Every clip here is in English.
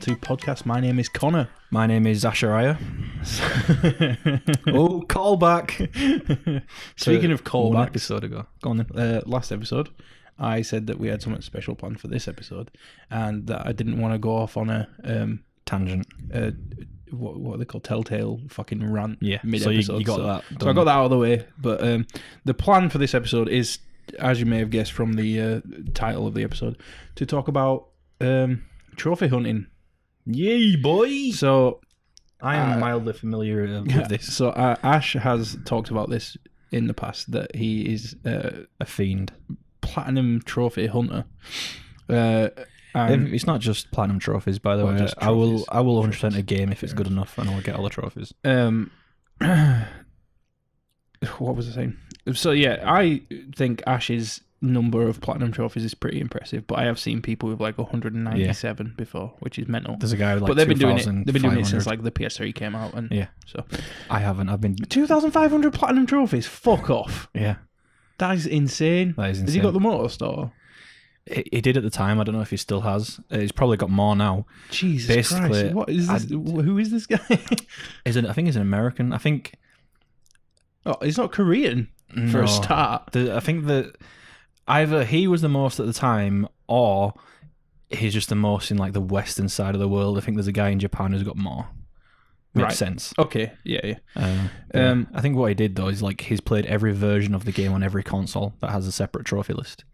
Untitled-2 podcast. My name is Connor. My name is Zachariah. Oh, callback. Speaking of callback, one episode ago. Go on then. last episode, I said that we had something special planned for this episode, and that I didn't want to go off on a Tangent. What are they called? Telltale fucking rant. Yeah. Mid-episode. So you got that done. So I got that out of the way. But the plan for this episode is, as you may have guessed from the title of the episode, to talk about trophy hunting. Yay, boy! So I am mildly familiar with this. So Ash has talked about this in the past, that he is A fiend. platinum trophy hunter. It's not just platinum trophies, by the way. just I will trophies. 100% a game if it's good enough, and I will get all the trophies. What was I saying? So yeah, I think Ash's number of platinum trophies is pretty impressive, but I have seen people with like 197 before, which is mental. There's a guy with like But they've been doing it. They've been doing it 2,500. since like the PS3 came out, and Yeah. so I haven't. I've been... 2,500 platinum trophies. Fuck off. Yeah. That is insane. That is insane. Has he got the motor store? He did at the time. I don't know if he still has. He's probably got more now. Jesus Basically, Christ! What is this? Who is this guy? I think he's an American. I think... Oh, he's not Korean for a start. I think that either he was the most at the time, or he's just the most in like the western side of the world. I think there's a guy in Japan who's got more. Makes sense. Okay, yeah. I think what he did though is like he's played every version of the game on every console that has a separate trophy list.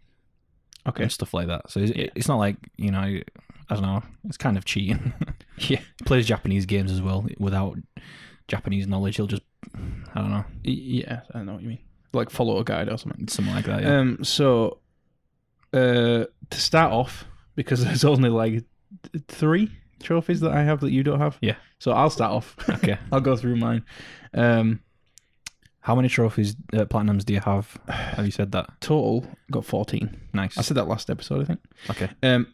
Okay. And stuff like that. So it's not like, I don't know, it's kind of cheating. Yeah. He plays Japanese games as well. Without Japanese knowledge, he'll just, I don't know. Yeah, I know what you mean. Like follow a guide or something. Something like that, yeah. So, to start off, because there's only like 3 trophies that I have that you don't have. Yeah. So I'll start off. Okay. I'll go through mine. How many trophies, platinums do you have? Have you said that? Total, got 14. Nice. I said that last episode, I think. Okay.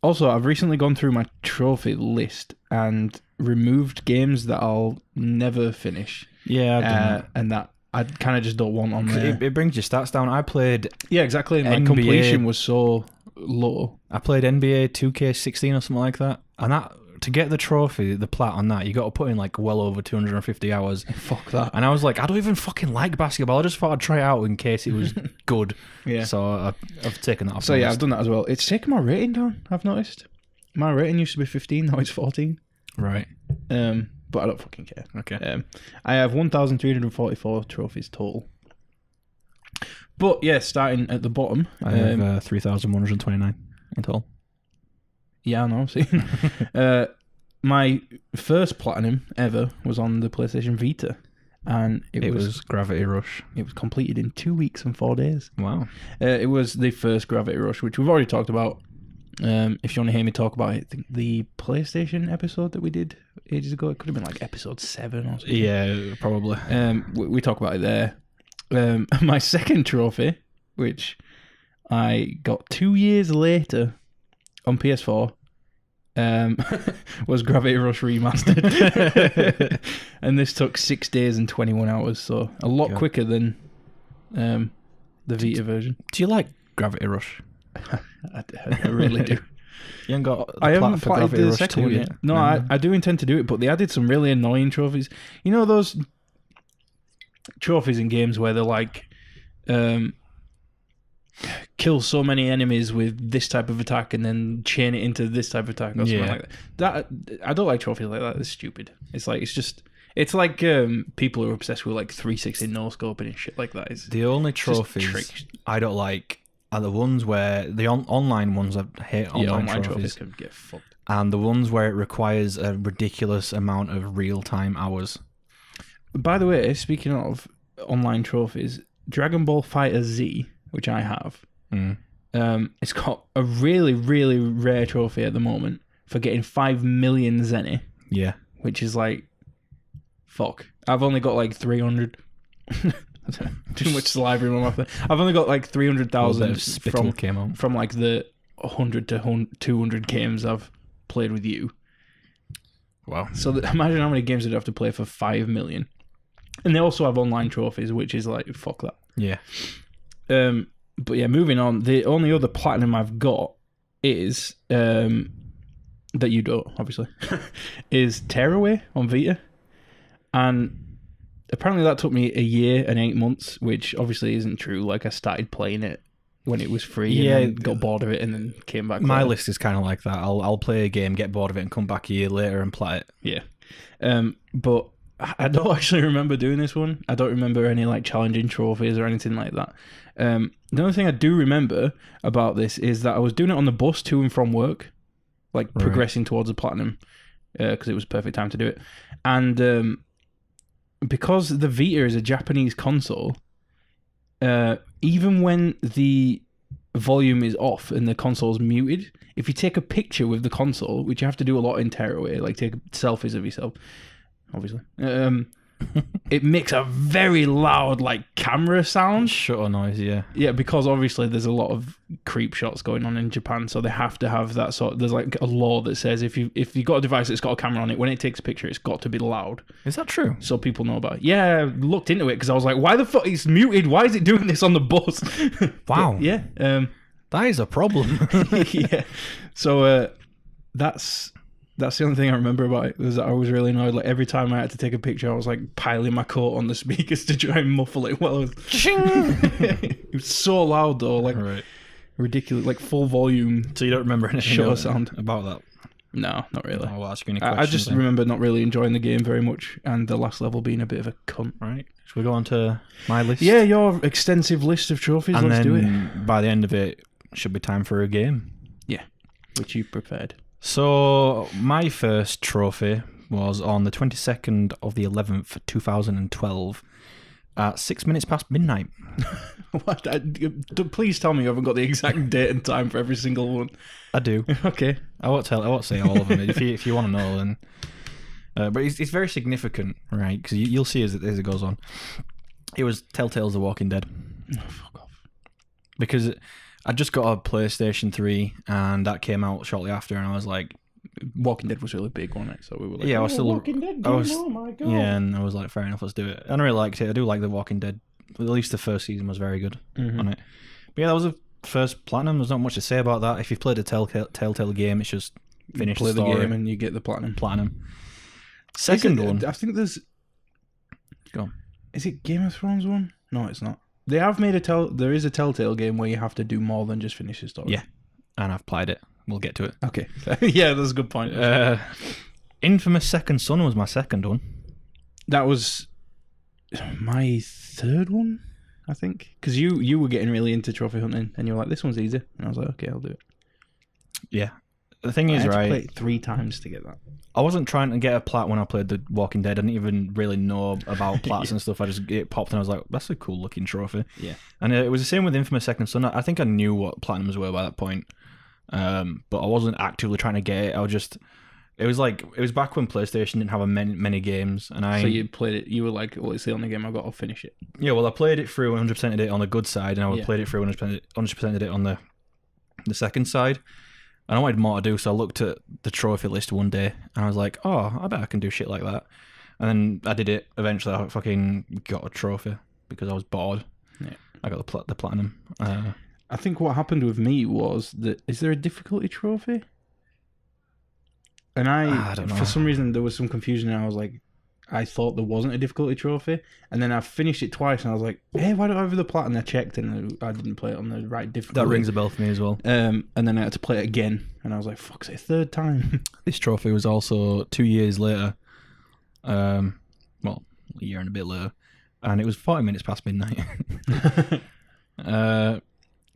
Also, I've recently gone through my trophy list and removed games that I'll never finish. Yeah, I've done that. And that I kind of just don't want on there. It brings your stats down. I played... Yeah, exactly. My NBA completion was so low. I played NBA 2K16 or something like that. And that... To get the trophy, the plat on that, you got to put in like well over 250 hours. Fuck that. And I was like, I don't even fucking like basketball. I just thought I'd try it out in case it was good. Yeah. So I've taken that off. So yeah, I've done that as well. It's taken my rating down, I've noticed. My rating used to be 15, now it's 14. Right. But I don't fucking care. Okay. I have 1,344 trophies total. But yeah, starting at the bottom. I have 3,129 in total. Yeah, I know. See, my first platinum ever was on the PlayStation Vita, and it was Gravity Rush. It was completed in 2 weeks and 4 days. Wow. It was the first Gravity Rush, which we've already talked about. If you want to hear me talk about it, the PlayStation episode that we did ages ago, it could have been like episode 7 or something. Yeah, probably. We talk about it there. My second trophy, which I got 2 years later on PS4, was Gravity Rush Remastered. And this took 6 days and 21 hours, so a lot quicker than the Vita version. Do you like Gravity Rush? I really do. You haven't got I haven't for played Gravity the Rush second 2 one yet. No, I do intend to do it, but they added some really annoying trophies. You know those trophies in games where they're like... kill so many enemies with this type of attack and then chain it into this type of attack or something like that. I don't like trophies like that. It's stupid. It's like people who are obsessed with like 360 no scoping and shit like that. The only trophies I don't like are the ones where the online ones. I hate online trophies can get fucked. And the ones where it requires a ridiculous amount of real-time hours. By the way, speaking of online trophies, Dragon Ball Fighter Z, which I have, it's got a really, really rare trophy at the moment for getting 5 million zenny. Yeah. Which is like, fuck. I've only got like 300. Too much saliva in my mouth. I've only got like 300,000 from like the 100 to 200 games I've played with you. Wow. So imagine how many games I'd have to play for 5 million. And they also have online trophies, which is like, fuck that. Yeah. But yeah, moving on. The only other platinum I've got is that you don't, obviously, is Tearaway on Vita. And apparently that took me a year and 8 months, which obviously isn't true. Like, I started playing it when it was free and then got bored of it and then came back. My list is kind of like that. I'll play a game, get bored of it, and come back a year later and play it. Yeah. But I don't actually remember doing this one. I don't remember any like challenging trophies or anything like that. The only thing I do remember about this is that I was doing it on the bus to and from work, like progressing towards the platinum, because it was the perfect time to do it. And because the Vita is a Japanese console, even when the volume is off and the console's muted, if you take a picture with the console, which you have to do a lot in Tearaway, like take selfies of yourself, obviously, it makes a very loud like camera sound. Shutter noise, yeah. Yeah, because obviously there's a lot of creep shots going on in Japan, so they have to have that sort. There's like a law that says if you got a device that's got a camera on it, when it takes a picture, it's got to be loud. Is that true? So people know about it. Yeah, I looked into it because I was like, why the fuck it's muted? Why is it doing this on the bus? Wow. But, yeah. That is a problem. Yeah. So that's the only thing I remember about it, was that I was really annoyed. Like every time I had to take a picture, I was like piling my coat on the speakers to try and muffle it. Well, it was so loud though, like ridiculous, like full volume. So you don't remember anything shutter sound about that? No, not really. I'll ask you any questions. I just remember not really enjoying the game very much, and the last level being a bit of a cunt. Right. Should we go on to my list? Yeah, your extensive list of trophies. And let's then do it. By the end of it, should be time for a game. Yeah, which you prepared. So my first trophy was on the 22nd of the 11th, 2012, at 6 minutes past midnight. What? Please tell me you haven't got the exact date and time for every single one. I do. Okay. I won't say all of them. if you want to know, then. But it's very significant, right? Because you'll see as it goes on. It was Telltale's The Walking Dead. Oh, fuck off. Because I just got a PlayStation 3, and that came out shortly after, and I was like, Walking Dead was really big, wasn't it? So we were like, yeah, I was still Walking Dead game, oh my god. Yeah, and I was like, fair enough, let's do it. And I really liked it. I do like The Walking Dead. At least the first season was very good on it. But yeah, that was the first platinum. There's not much to say about that. If you've played a Telltale game, it's just finish play the story. The game and you get the platinum. Second one. I think there's. Go on. Is it Game of Thrones one? No, it's not. They have made there is a Telltale game where you have to do more than just finish the story. Yeah, and I've played it. We'll get to it. Okay. Yeah, that's a good point. Infamous Second Son was my second one. That was my third one, I think. Because you were getting really into trophy hunting, and you were like, this one's easy. And I was like, okay, I'll do it. Yeah. The thing is, I had right, to play it 3 times to get that. I wasn't trying to get a plat when I played The Walking Dead. I didn't even really know about plats and stuff. It popped and I was like, that's a cool looking trophy. Yeah. And it was the same with Infamous Second Son. I think I knew what platinums were by that point. But I wasn't actively trying to get it. It was back when PlayStation didn't have many games. And So you played it, you were like, well, it's the only game I've got, I'll finish it. Yeah, well, I played it through 100%ed it on the good side, and I played it through 100%ed it on the second side. And I wanted more to do, so I looked at the trophy list one day, and I was like, oh, I bet I can do shit like that. And then I did it. Eventually, I fucking got a trophy because I was bored. Yeah. I got the platinum. I think what happened with me was that, is there a difficulty trophy? And I don't know. For some reason, there was some confusion, and I was like, I thought there wasn't a difficulty trophy, and then I finished it twice, and I was like, hey, why don't I have the plat? And I checked, and I didn't play it on the right difficulty. That rings a bell for me as well. And then I had to play it again, and I was like, fuck's it, third time. This trophy was also 2 years later. Well, a year and a bit later. And it was 40 minutes past midnight. It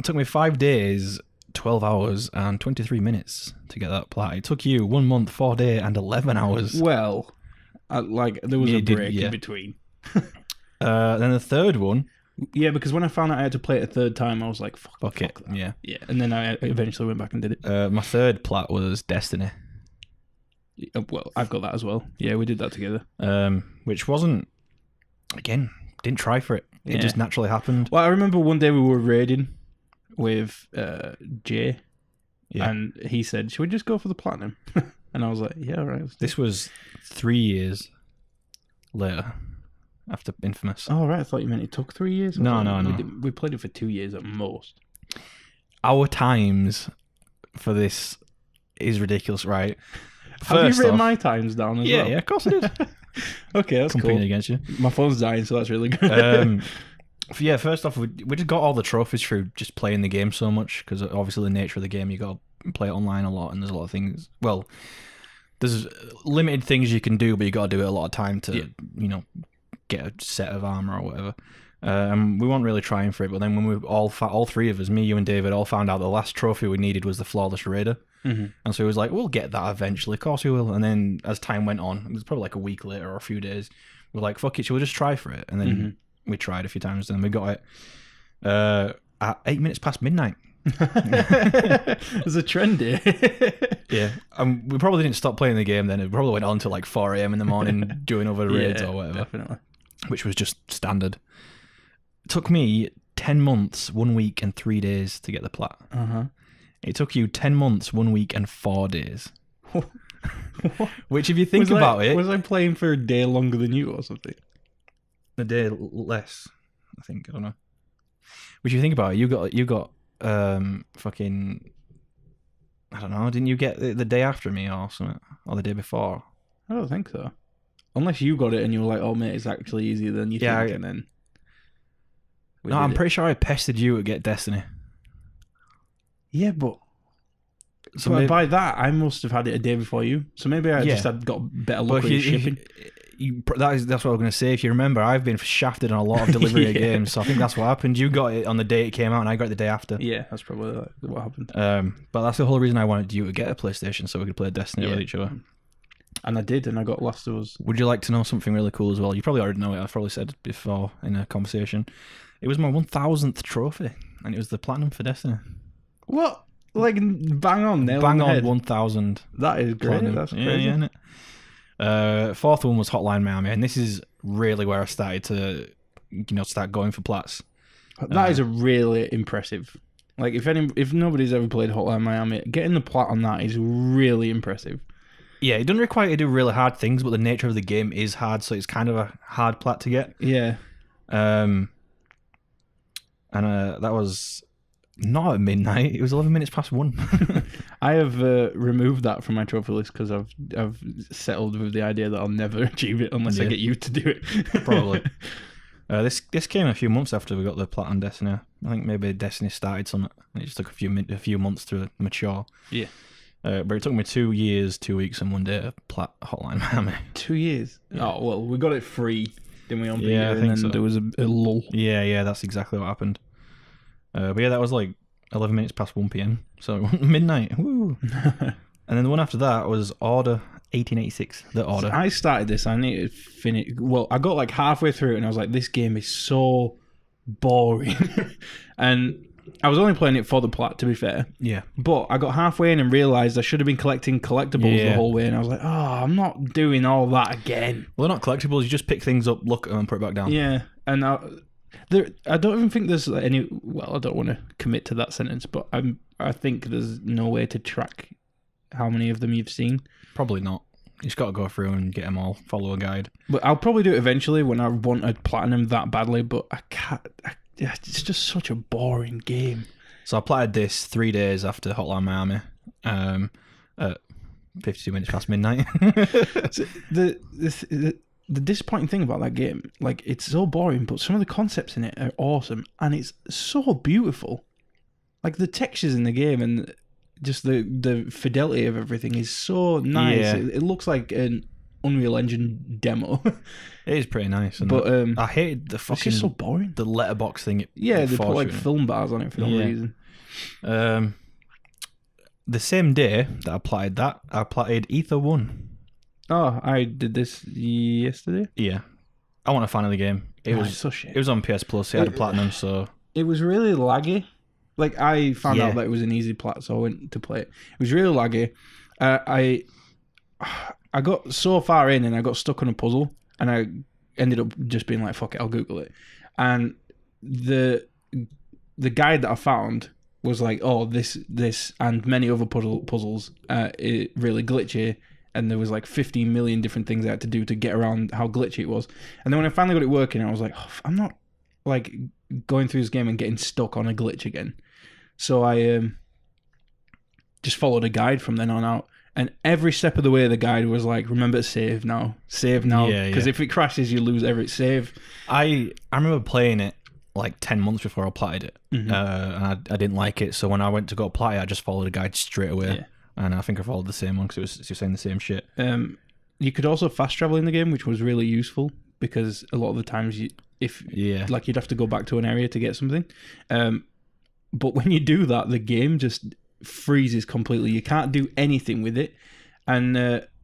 took me 5 days, 12 hours, and 23 minutes to get that plat. It took you 1 month, 4 days, and 11 hours. Well, there was a break in between. Then the third one. Yeah, because when I found out I had to play it a third time, I was like, fuck it. Yeah. Yeah, and then I eventually went back and did it. My third plat was Destiny. Well, I've got that as well. Yeah, we did that together. Which wasn't, again, didn't try for it. It just naturally happened. Well, I remember one day we were raiding with Jay, and he said, should we just go for the platinum? And I was like, yeah, all right. This was 3 years later, after Infamous. Oh, right. I thought you meant it took 3 years. No. We played it for 2 years at most. Our times for this is ridiculous, right? Have you written my times down as well? Yeah, of course it is. Okay, that's competing cool. against you. My phone's dying, so that's really good. Yeah, first off, we just got all the trophies through just playing the game so much, because obviously the nature of the game, you got to play it online a lot, and there's a lot of things. Well, there's limited things you can do, but you got to do it a lot of time to, get a set of armor or whatever. We weren't really trying for it, but then when we all three of us, me, you, and David, all found out the last trophy we needed was the Flawless Raider. Mm-hmm. And so he was like, we'll get that eventually, of course we will. And then as time went on, it was probably like a week later or a few days, we were like, fuck it, shall we just try for it? And then we tried a few times, and we got it at 8 minutes past midnight. There's a trend here. Yeah, we probably didn't stop playing the game then. It probably went on to like 4 a.m. in the morning doing other raids or whatever. Definitely. Which was just standard. It took me 10 months, 1 week, and 3 days to get the plat. Uh-huh. It took you 10 months, 1 week, and 4 days. Which, if you think about it... Was I playing for a day longer than you or something? A day less, I think. I don't know. Which, if you think about it, you got fucking... I don't know, didn't you get the day after me or something? Or the day before? I don't think so. Unless you got it and you were like, oh, mate, it's actually easier than you think, and then... No, I'm pretty sure I pestered you to get Destiny. Yeah, but by that, I must have had it a day before you. So maybe I just had got better luck with shipping. That's what I was going to say. If you remember, I've been shafted on a lot of delivery games, so I think that's what happened. You got it on the day it came out, and I got it the day after. Yeah, that's probably what happened. But that's the whole reason I wanted you to get a PlayStation, so we could play Destiny with each other. And I did, and I got Last of Us. Would you like to know something really cool as well? You probably already know it. I've probably said it before in a conversation. It was my 1000th trophy, and it was the Platinum for Destiny. What? Like, bang on, nail bang on, on head. 1000. That is great. Platinum. That's crazy. Yeah, isn't it? Fourth one was Hotline Miami, and this is really where I started to, start going for plats. That is a really impressive. Like, if nobody's ever played Hotline Miami, getting the plat on that is really impressive. Yeah, it doesn't require you to do really hard things, but the nature of the game is hard, so it's kind of a hard plat to get. Yeah. And that was not at midnight. It was 11 minutes past 1. I have removed that from my trophy list because I've settled with the idea that I'll never achieve it unless I get you to do it. Probably. This came a few months after we got the plat on Destiny. I think maybe Destiny started something. It just took a few months to mature. Yeah. But it took me 2 years, 2 weeks, and 1 day to plat Hotline Miami. 2 years? Yeah. Oh, well, we got it free, didn't we, on Beta? I think so. There was a lull. Yeah, that's exactly what happened. But yeah, that was like 11 minutes past 1 p.m. So midnight. Woo! And then the one after that was Order 1886. The Order. So I started this. I need to finish. Well, I got like halfway through it and I was like, this game is so boring. And I was only playing it for the plat, to be fair. Yeah. But I got halfway in and realised I should have been collecting collectibles the whole way. And I was like, oh, I'm not doing all that again. Well, they're not collectibles. You just pick things up, look at them, and put it back down. Yeah. And I don't even think there's any... Well, I don't want to commit to that sentence, but I think there's no way to track how many of them you've seen. Probably not. You just got to go through and get them all, follow a guide. But I'll probably do it eventually when I want a platinum that badly, but I can't... It's just such a boring game. So I platted this 3 days after Hotline Miami, at 52 minutes past midnight. So the disappointing thing about that game, like, it's so boring, but some of the concepts in it are awesome, and it's so beautiful. Like, the textures in the game and just the fidelity of everything is so nice. Yeah. It looks like an Unreal Engine demo. It is pretty nice, but I hated the fucking... It's just so boring. The letterbox thing. Yeah, they put like film bars on it for no reason. The same day that I platted Ether 1. Oh, I did this yesterday? Yeah. I wasn't a fan of the game. It was so shit. It was on PS Plus. It had a platinum, so... It was really laggy. Like, I found out that it was an easy plat, so I went to play it. It was really laggy. I got so far in and I got stuck on a puzzle, and I ended up just being like, fuck it, I'll Google it. And the guide that I found was like, oh, this and many other puzzles it really glitchy, and there was like 15 million different things I had to do to get around how glitchy it was. And then when I finally got it working, I was like, oh, I'm not like going through this game and getting stuck on a glitch again. So I just followed a guide from then on out. And every step of the way, the guide was like, remember to save now. Save now. Because if it crashes, you lose every save. I remember playing it like 10 months before I platted it. And I didn't like it. So when I went to go plat it, I just followed a guide straight away. Yeah. And I think I followed the same one because it was saying the same shit. You could also fast travel in the game, which was really useful because a lot of the times you'd have to go back to an area to get something. But when you do that, the game just freezes completely. You can't do anything with it. And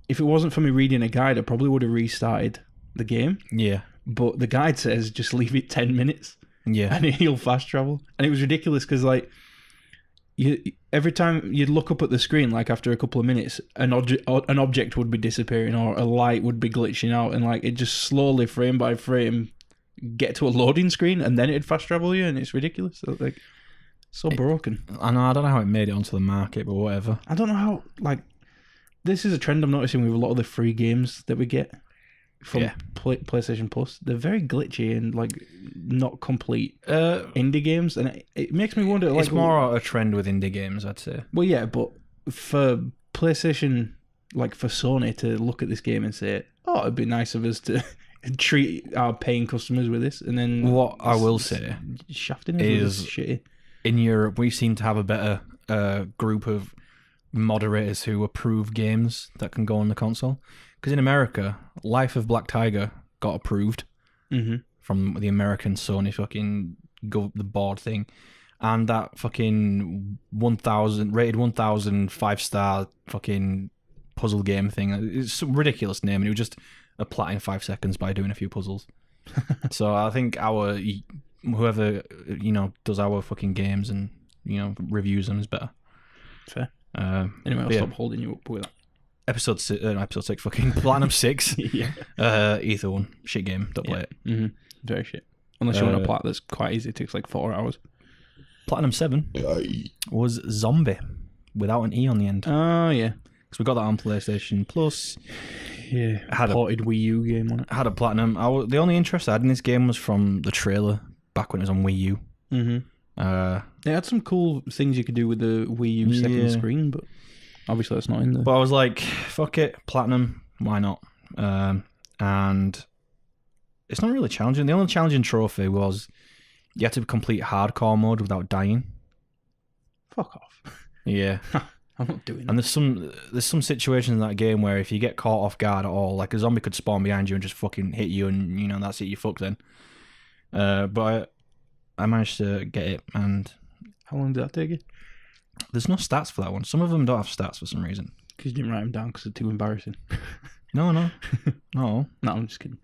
if it wasn't for me reading a guide, I probably would have restarted the game. Yeah. But the guide says just leave it 10 minutes. Yeah. And he'll fast travel. And it was ridiculous because like every time you'd look up at the screen, like after a couple of minutes, an object would be disappearing or a light would be glitching out, and like it just slowly, frame by frame, get to a loading screen, and then it'd fast travel you, and it's ridiculous. So broken. I know. I don't know how it made it onto the market, but whatever. I don't know how. Like, this is a trend I'm noticing with a lot of the free games that we get from PlayStation Plus. They're very glitchy and like not complete indie games, and it makes me wonder. Like, it's more a trend with indie games, I'd say. Well, yeah, but for PlayStation, like for Sony to look at this game and say, "Oh, it'd be nice of us to treat our paying customers with this," and then what I will say shafting is shitty. In Europe, we seem to have a better group of moderators who approve games that can go on the console. Because in America, Life of Black Tiger got approved from the American Sony fucking the board thing, and that fucking 1,000 5-star fucking puzzle game thing. It's a ridiculous name, and it was just a plat in 5 seconds by doing a few puzzles. So I think whoever does our fucking games and reviews them is better. Fair. Anyway, I'll stop holding you up with that. Episode 6, fucking Platinum 6. Yeah. Ether 1. Shit game. Don't play it. Mm-hmm. Very shit. Unless you want a plat that's quite easy. It takes like 4 hours. Platinum 7 was Zombie without an E on the end. Oh, yeah. Because we got that on PlayStation Plus. Yeah. Had a ported Wii U game on it. Had a Platinum. The only interest I had in this game was from the trailer back when it was on Wii U. Mm-hmm. They had some cool things you could do with the Wii U second screen, but obviously that's not in there. But I was like, fuck it, Platinum, why not? And it's not really challenging. The only challenging trophy was you had to complete hardcore mode without dying. Fuck off. Yeah. I'm not doing that. And there's some situations in that game where if you get caught off guard at all, like a zombie could spawn behind you and just fucking hit you, and that's it, you fucked then. But I managed to get it, and how long did that take you? There's no stats for that one. Some of them don't have stats for some reason. Because you didn't write them down because they're too embarrassing. No. No, I'm just kidding.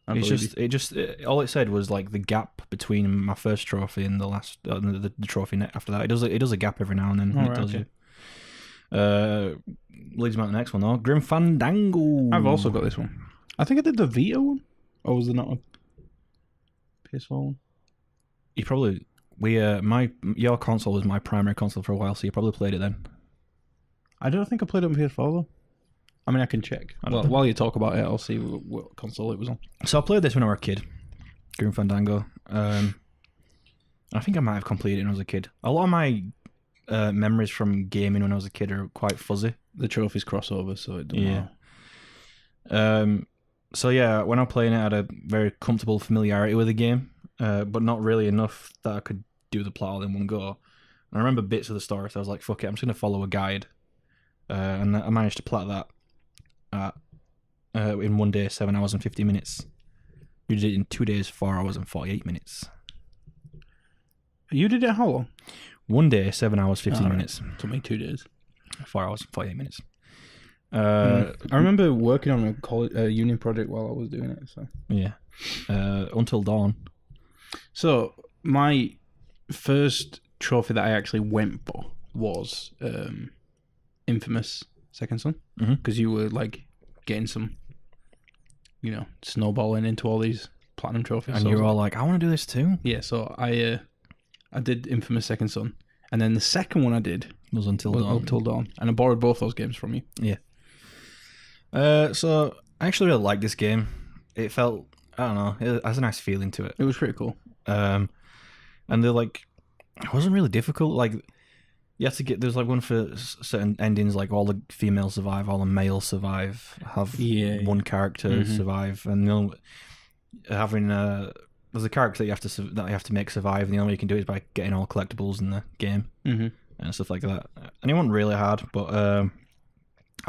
All it said was like the gap between my first trophy and the last the trophy after that. It does a gap every now and then. Leads me on to the next one though. Grim Fandango. I've also got this one. I think I did the Vita one, or was there not a PS4 one? You probably your console was my primary console for a while, so you probably played it then. I don't think I played it on PS4 though. I mean, I can check. While you talk about it, I'll see what console it was on. So I played this when I was a kid, Grim Fandango. I think I might have completed it when I was a kid. A lot of my memories from gaming when I was a kid are quite fuzzy. The trophies cross over, so it doesn't matter. So yeah, when I was playing it, I had a very comfortable familiarity with the game, but not really enough that I could do the plot all in one go. And I remember bits of the story, so I was like, fuck it, I'm just going to follow a guide. And I managed to plat that in 1 day, 7 hours and 50 minutes. You did it in 2 days, 4 hours and 48 minutes. You did it how long? 1 day, 7 hours, 15 minutes. Took me 2 days. 4 hours and 48 minutes. I remember working on a uni project while I was doing it. So yeah, Until Dawn. So my first trophy that I actually went for was Infamous Second Son, because you were like getting some, snowballing into all these platinum trophies. And you were all like, I want to do this too. Yeah, so I did Infamous Second Son, and then the second one I did was Until Dawn, and I borrowed both those games from you. Yeah. So I actually really liked this game. It felt, I don't know, it has a nice feeling to it. It was pretty cool. And they're like, it wasn't really difficult. Like, You have to get, there's like one for certain endings, like all the females survive, all the males survive, have one character survive, and having there's a character that you have to make survive, and the only way you can do it is by getting all collectibles in the game and stuff like that. And it wasn't really hard, but I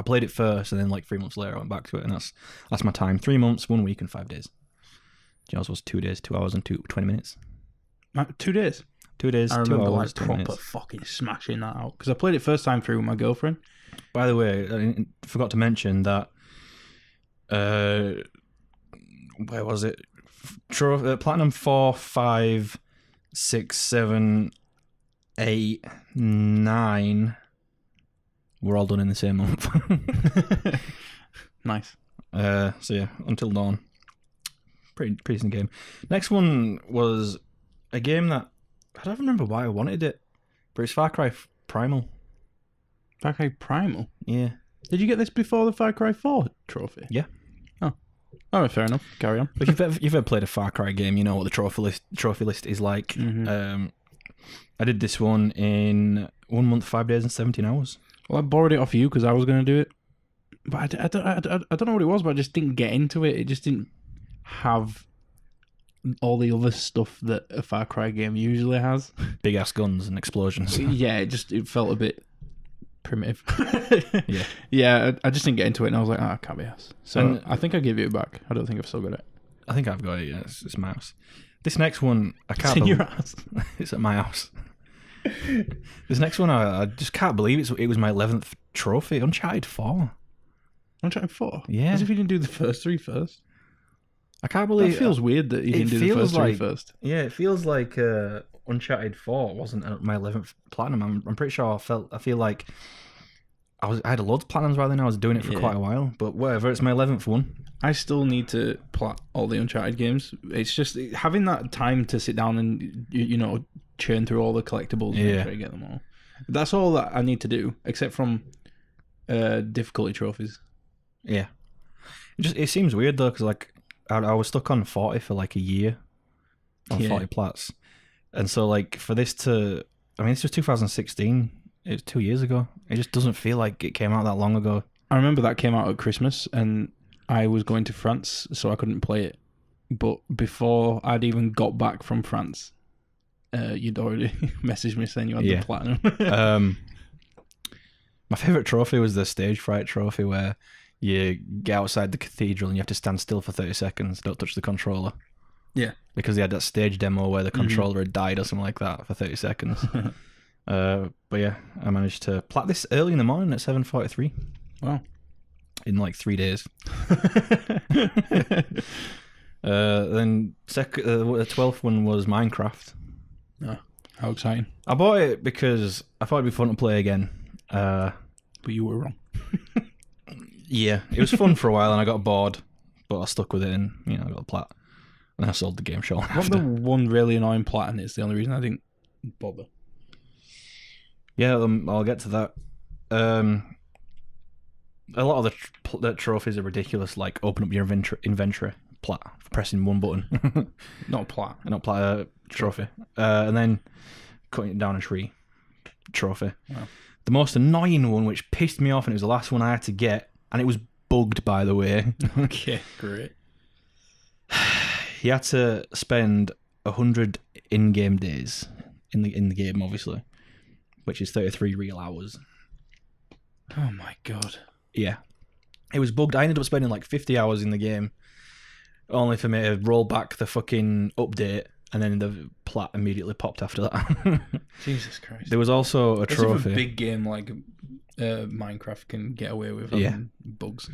played it first, and then like 3 months later I went back to it, and that's my time. 3 months, 1 week, and 5 days. Yours was 2 days, 2 hours, and 20 minutes. 2 days. 2 days, I 2 remember hours, like proper fucking smashing that out because I played it first time through with my girlfriend. By the way, I forgot to mention that. Where was it? Platinum 4, 5, 6, 7, 8, 9. We're all done in the same month. Nice. So yeah, Until Dawn. Pretty decent game. Next one was a game that I don't remember why I wanted it, but it's Far Cry Primal. Far Cry Primal? Yeah. Did you get this before the Far Cry 4 trophy? Yeah. Oh. Alright, fair enough. Carry on. If you've ever played a Far Cry game, you know what the trophy list is like. I did this one in 1 month, 5 days, and 17 hours. Well, I borrowed it off you because I was going to do it. But I don't know what it was, but I just didn't get into it. It just didn't have all the other stuff that a Far Cry game usually has. Big ass guns and explosions. Yeah, it felt a bit primitive. Yeah. Yeah, I just didn't get into it, and I was like, I can't be asked. So I think I gave it back. I don't think I've still got it. I think I've got it, yeah. It's my house. This next one, I can't It's in your house. It's at my house. This next one, I just can't believe it was my 11th trophy. Uncharted 4. Uncharted 4? Yeah. As if you didn't do the first three first. I can't believe it. Feels weird that you didn't do the first three first. Yeah, it feels like Uncharted 4 wasn't my 11th platinum. I'm pretty sure I feel like I had loads of platinums by then. I was doing it for quite a while, but whatever. It's my 11th one. I still need to plat all the Uncharted games. It's just having that time to sit down and churn through all the collectibles and try to get them all. That's all that I need to do, except from difficulty trophies. Yeah, it seems weird though, because like I was stuck on 40 for like a year on 40 plats, and so like for this to, this was 2016. It was 2 years ago. It just doesn't feel like it came out that long ago. I remember that came out at Christmas, and I was going to France, so I couldn't play it. But before I'd even got back from France, you'd already messaged me saying you had the platinum. My favourite trophy was the stage fright trophy, where you get outside the cathedral and you have to stand still for 30 seconds, don't touch the controller. Yeah. Because they had that stage demo where the controller had died or something like that for 30 seconds. But yeah, I managed to plat this early in the morning at 7:43. Wow. In like 3 days. Then the 12th one was Minecraft. Oh, how exciting. I bought it because I thought it'd be fun to play again. But you were wrong. Yeah, it was fun for a while and I got bored, but I stuck with it and I got the plat. And I sold the game shortly after. The one really annoying plat, and it's the only reason I didn't bother. Yeah, I'll get to that. A lot of the trophies are ridiculous, like open up your inventory plat for pressing one button. Not plat. Not plat, trophy. And then cutting it down a tree trophy. Wow. The most annoying one, which pissed me off, and it was the last one I had to get, and it was bugged, by the way. Okay, great. You had to spend 100 in-game days in the game, obviously, which is 33 real hours. Oh my god. Yeah. It was bugged. I ended up spending like 50 hours in the game, only for me to roll back the fucking update, and then the plat immediately popped after that. Jesus Christ. There was also a trophy. A big game like Minecraft can get away with bugs.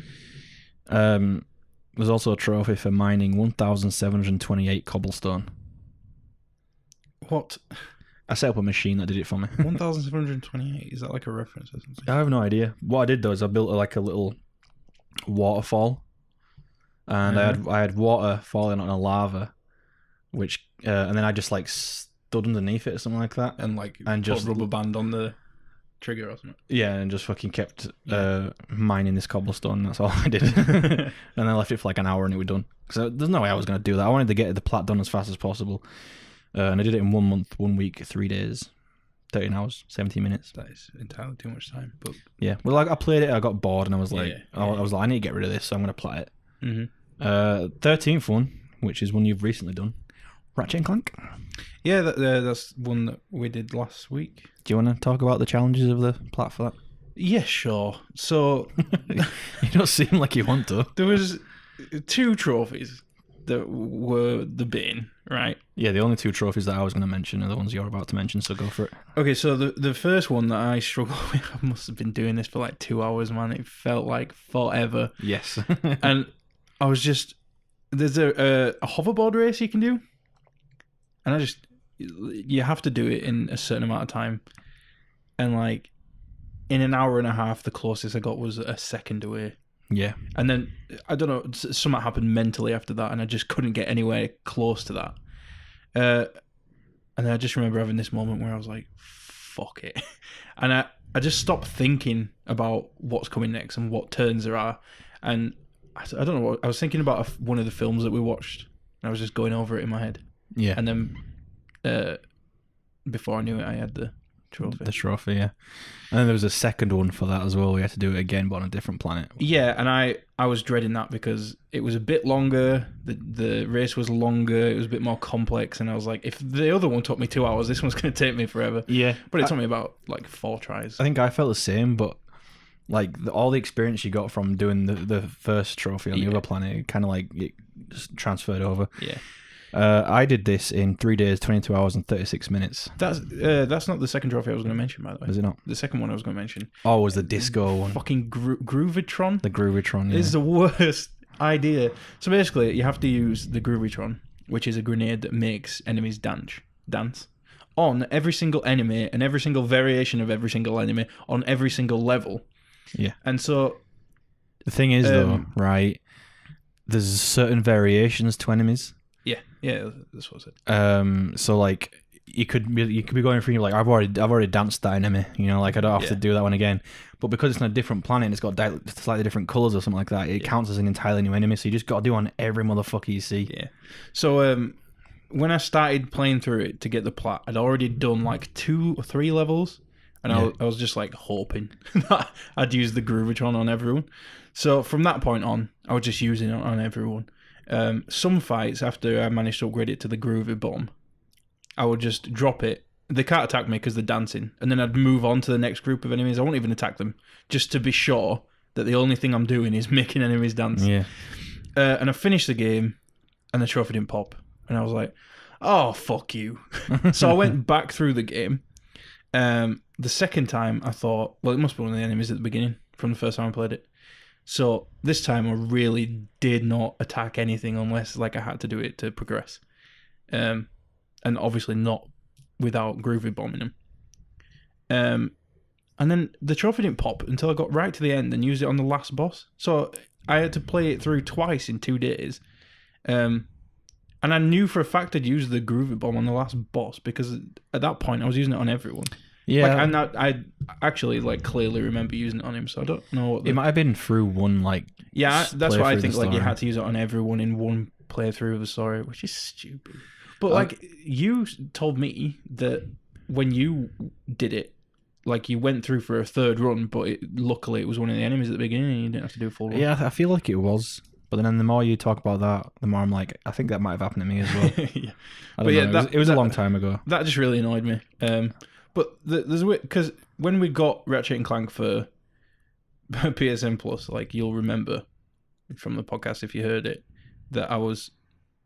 There's also a trophy for mining 1,728 cobblestone. What? I set up a machine that did it for me. 1,728? Is that like a reference or something? I have no idea. What I did though is I built like a little waterfall, and I had water falling on a lava, which and then I just like stood underneath it or something like that, and just put a rubber band on the trigger or something. Yeah, and just fucking kept mining this cobblestone. That's all I did. And I left it for like an hour and it was done. So there's no way I was going to do that. I wanted to get the plat done as fast as possible. And I did it in 1 month, 1 week, 3 days. 13 hours, 17 minutes. That is entirely too much time. But yeah, well, I played it, I got bored, and I was like, I was like, I need to get rid of this, so I'm going to plat it. 13th one, which is one you've recently done, Ratchet and Clank. Yeah, that's one that we did last week. Do you want to talk about the challenges of the plat for that? Yeah, sure. So you don't seem like you want to. There was 2 trophies that were the bin, right? Yeah, the only 2 trophies that I was going to mention are the ones you're about to mention, so go for it. Okay, so the first one that I struggled with, I must have been doing this for like 2 hours, man. It felt like forever. Yes. And I was just... There's a hoverboard race you can do. And you have to do it in a certain amount of time. And like, in an hour and a half, the closest I got was a second away. Yeah. And then, I don't know, something happened mentally after that, and I just couldn't get anywhere close to that. And then I just remember having this moment where I was like, fuck it. And I just stopped thinking about what's coming next and what turns there are. And I don't know, I was thinking about one of the films that we watched, and I was just going over it in my head. Yeah. And then, before I knew it, I had the trophy. The trophy, yeah. And then there was a second one for that as well. We had to do it again, but on a different planet. Yeah, and I was dreading that because it was a bit longer. The race was longer. It was a bit more complex, and I was like, if the other one took me 2 hours, this one's going to take me forever. Yeah, but it took me about like 4 tries. I think I felt the same, but like all the experience you got from doing the first trophy on the other planet, kind of like it just transferred over. Yeah. I did this in 3 days, 22 hours, and 36 minutes. That's not the second trophy I was going to mention, by the way. Is it not? The second one I was going to mention. Oh, was the disco one. Fucking Groovitron? The Groovitron, yeah. It's the worst idea. So basically, you have to use the Groovitron, which is a grenade that makes enemies dance on every single enemy and every single variation of every single enemy on every single level. Yeah. And so... The thing is, though, right, there's certain variations to enemies. Yeah, that's what I said. So like you could be going through, and you're like, I've already danced that enemy, you know, like I don't have to do that one again. But because it's on a different planet and it's got slightly different colours or something like that, it counts as an entirely new enemy. So you just got to do on every motherfucker you see. Yeah. So when I started playing through it to get the plat, I'd already done like 2 or 3 levels, and I was just like hoping that I'd use the Groovitron on everyone. So from that point on, I was just using it on everyone. Some fights, after I managed to upgrade it to the Groovy Bomb, I would just drop it. They can't attack me because they're dancing, and then I'd move on to the next group of enemies. I won't even attack them, just to be sure that the only thing I'm doing is making enemies dance. Yeah. And I finished the game, and the trophy didn't pop, and I was like, oh, fuck you. So I went back through the game. The second time, I thought, well, it must be one of the enemies at the beginning from the first time I played it. So this time I really did not attack anything unless like I had to do it to progress. And obviously not without Groovy bombing them. And then the trophy didn't pop until I got right to the end and used it on the last boss. So I had to play it through twice in 2 days. And I knew for a fact I'd used the Groovy bomb on the last boss because at that point I was using it on everyone. Yeah, and I actually like clearly remember using it on him, so I don't know what it might have been through one like. Yeah, that's why I think like you had to use it on everyone in one playthrough of the story, which is stupid. But like you told me that when you did it, like you went through for a third run, but luckily it was one of the enemies at the beginning, and you didn't have to do a full run. Yeah, I feel like it was. But then the more you talk about that, the more I'm like, I think that might have happened to me as well. Yeah, I don't know. It was a long time ago. That just really annoyed me. But there's a way, because when we got Ratchet and Clank for PSN Plus, like you'll remember from the podcast if you heard it, that I was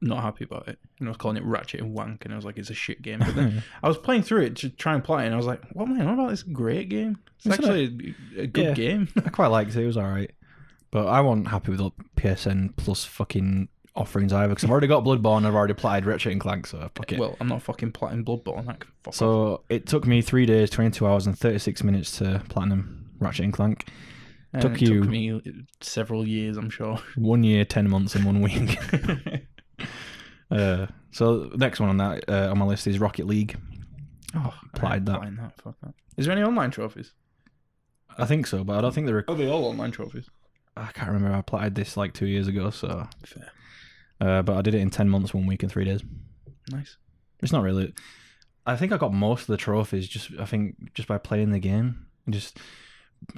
not happy about it, and I was calling it Ratchet and Wank, and I was like, it's a shit game. But then I was playing through it to try and play it, and I was like, what am I on about? This great game. It's actually a good game. I quite liked it. It was all right. But I wasn't happy with the PSN Plus fucking offerings either, because I've already got Bloodborne, I've already platted Ratchet and Clank, so fuck it. Well, I'm not fucking platting Bloodborne. That can fuck off. It took me 3 days, 22 hours, and 36 minutes to platinum Ratchet and Clank. It took me several years, I'm sure. 1 year, 10 months, and 1 week. So next one on that on my list is Rocket League. Oh, platted that. Fuck that. Is there any online trophies? I think so, but I don't think there are. Are they all online trophies? I can't remember. I platted this like 2 years ago, so fair. But I did it in 10 months, 1 week, and 3 days. Nice. It's not really. I think I got most of the trophies just by playing the game. Just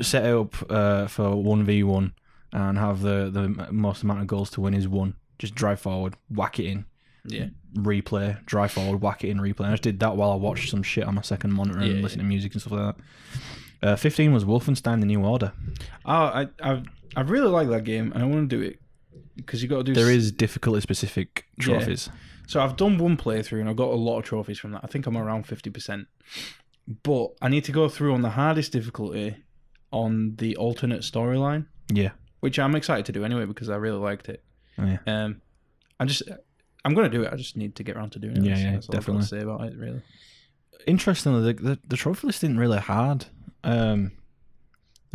set it up for 1v1 and have the most amount of goals to win is 1. Just drive forward, whack it in. Yeah. Replay, drive forward, whack it in, replay. And I just did that while I watched some shit on my second monitor and listened to music and stuff like that. 15 was Wolfenstein: The New Order. Oh, I really like that game and I want to do it because you got to do. There is difficulty specific trophies. Yeah. So I've done one playthrough and I've got a lot of trophies from that. I think I'm around 50%. But I need to go through on the hardest difficulty on the alternate storyline. Yeah. Which I'm excited to do anyway because I really liked it. Yeah. I'm going to do it. I just need to get around to doing it. Yeah, That's all I've got to say about it, really. Interestingly, the trophy list isn't really hard. There's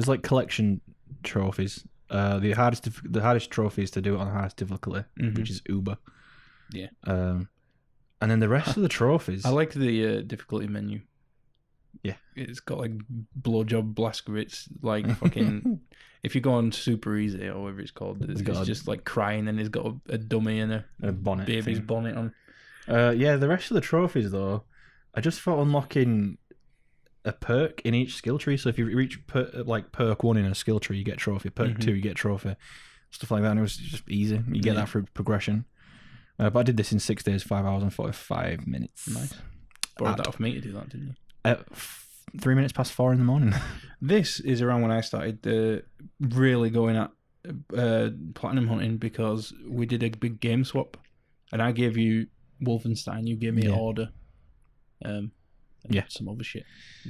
like collection trophies. The hardest trophies to do it on the hardest difficulty, which is Uber. Yeah. And then the rest of the trophies. I like the difficulty menu. Yeah. It's got like blowjob Blaskowitz, like fucking. If you go on super easy or whatever it's called, it's just like crying and he's got a dummy and a bonnet baby's thing. Bonnet on. Yeah, the rest of the trophies though, I just thought unlocking a perk in each skill tree. So if you reach perk 1 in a skill tree, you get a trophy. Perk 2, you get a trophy. Stuff like that. And it was just easy. You get that through progression. But I did this in 6 days, 5 hours and 45 minutes. Nice. Borrowed that off me to do that, didn't you? 3 minutes past 4 in the morning. This is around when I started really going at platinum hunting because we did a big game swap, and I gave you Wolfenstein, you gave me Order, and some other shit,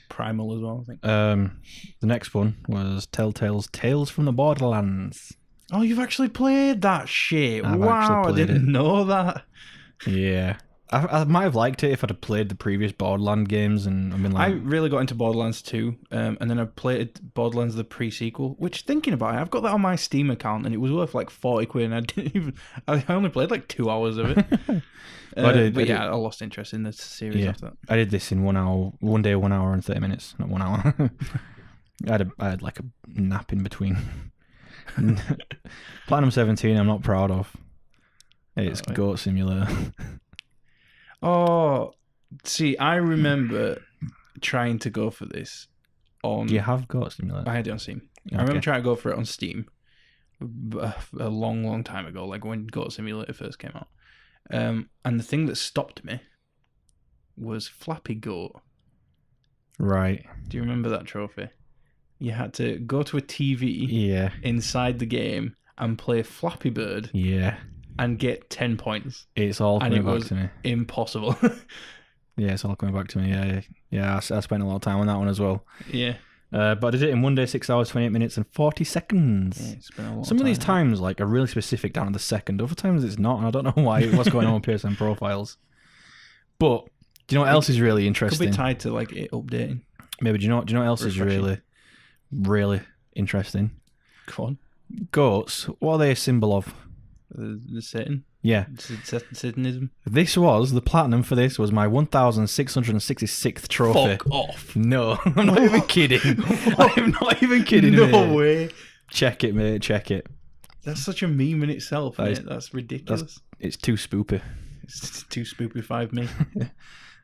Primal as well, I think. The next one was Telltale's Tales from the Borderlands. Oh, you've actually played that shit! Wow, I didn't know that. Yeah. I might have liked it if I'd have played the previous Borderlands games and I've been like... I really got into Borderlands 2, and then I played Borderlands the pre-sequel, which, thinking about it, I've got that on my Steam account and it was worth like 40 quid and I only played like 2 hours of it. I lost interest in the series after that. I did this in 1 hour, 1 day, 1 hour and 30 minutes, not 1 hour. I had like a nap in between. Platinum 17 I'm not proud of. It's Goat Simulator. Oh, see, I remember trying to go for this on... You have Goat Simulator? I had it on Steam. Okay. I remember trying to go for it on Steam a long, long time ago, like when Goat Simulator first came out. And the thing that stopped me was Flappy Goat. Right. Do you remember that trophy? You had to go to a TV inside the game and play Flappy Bird. Yeah. And get 10 points. It's all coming back to me. Impossible. Yeah, it's all coming back to me. Yeah. I spent a lot of time on that one as well. Yeah. But I did it in 1 day, 6 hours, 28 minutes, and 40 seconds. Yeah, it's been a lot Some of these times like are really specific down to the second. Other times it's not, and I don't know why. What's going on with PSN profiles? But do you know what else is really interesting? Could be tied to like it updating. Maybe do you know what else is really, really interesting? Go on. Goats. What are they a symbol of? The Satan? Yeah. Satanism? This was, the platinum for this was my 1,666th trophy. Fuck off. No, I'm not even kidding. I'm not even kidding. No way. Check it, mate. Check it. That's such a meme in itself, mate. That's ridiculous. It's too spoopy. It's too spoopified me.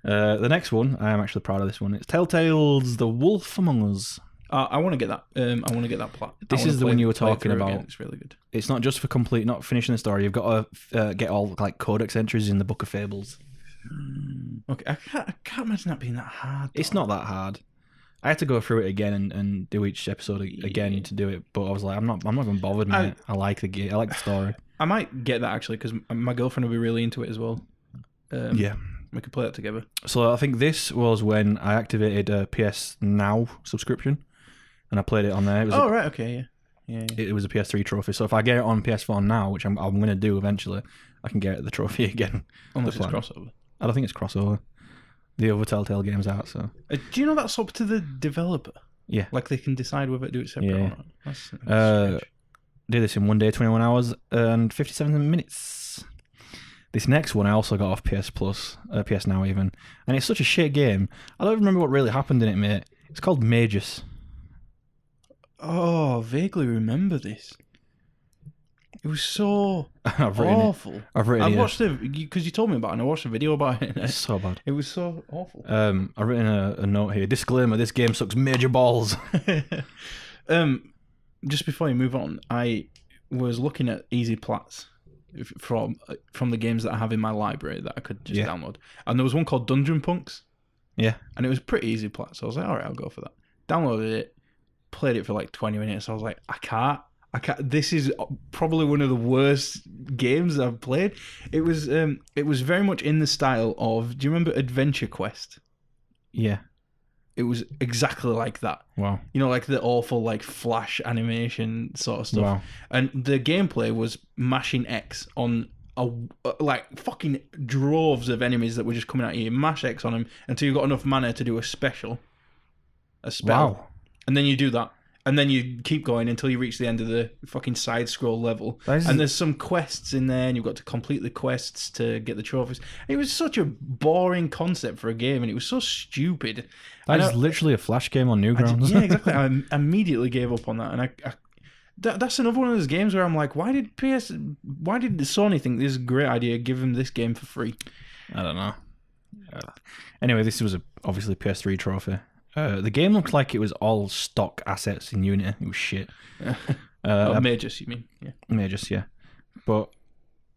The next one, I am actually proud of this one. It's Telltale's The Wolf Among Us. I want to get that. I want to get that plat. This is the one you were talking about. Again. It's really good. It's not just for not finishing the story. You've got to get all like codex entries in the Book of Fables. Okay, I can't imagine that being that hard. It's not that hard. I had to go through it again and do each episode again to do it, but I was like, I'm not even bothered, mate. I like the game. I like the story. I might get that actually because my girlfriend will be really into it as well. Yeah. We could play that together. So I think this was when I activated a PS Now subscription. And I played it on there. It was right, okay, yeah. It was a PS3 trophy. So if I get it on PS4 now, which I'm going to do eventually, I can get the trophy again. Unless it's crossover. I don't think it's crossover. The other Telltale game's out, so... do you know that's up to the developer? Yeah. Like they can decide whether to do it separate or not? That's did this in 1 day, 21 hours, and 57 minutes. This next one I also got off PS Plus, PS Now even. And it's such a shit game. I don't remember what really happened in it, mate. It's called Magus. Oh, vaguely remember this. It was so awful. I've watched because you told me about it and I watched a video about it. It's so bad. It was so awful. I've written a note here. Disclaimer, this game sucks major balls. Just before you move on, I was looking at easy plats from the games that I have in my library that I could just download. And there was one called Dungeon Punks. Yeah. And it was pretty easy plat. So I was like, all right, I'll go for that. Downloaded it, played it for like 20 minutes. I was like, I can't. This is probably one of the worst games I've played. It was very much in the style of, do you remember Adventure Quest? Yeah. It was exactly like that. Wow. You know, like the awful like flash animation sort of stuff. Wow. And the gameplay was mashing X on like fucking droves of enemies that were just coming at you. Mash X on them until you got enough mana to do a spell. Wow. And then you do that. And then you keep going until you reach the end of the fucking side scroll level. And there's some quests in there, and you've got to complete the quests to get the trophies. It was such a boring concept for a game, and it was so stupid. That is literally a Flash game on Newgrounds. Yeah, exactly. I immediately gave up on that, and that's another one of those games where I'm like, why did Sony think this is a great idea? Give them this game for free. I don't know. Anyway, this was obviously PS3 trophy. The game looked like it was all stock assets in Unity. It was shit. Magus, you mean? Yeah. Magus, yeah. But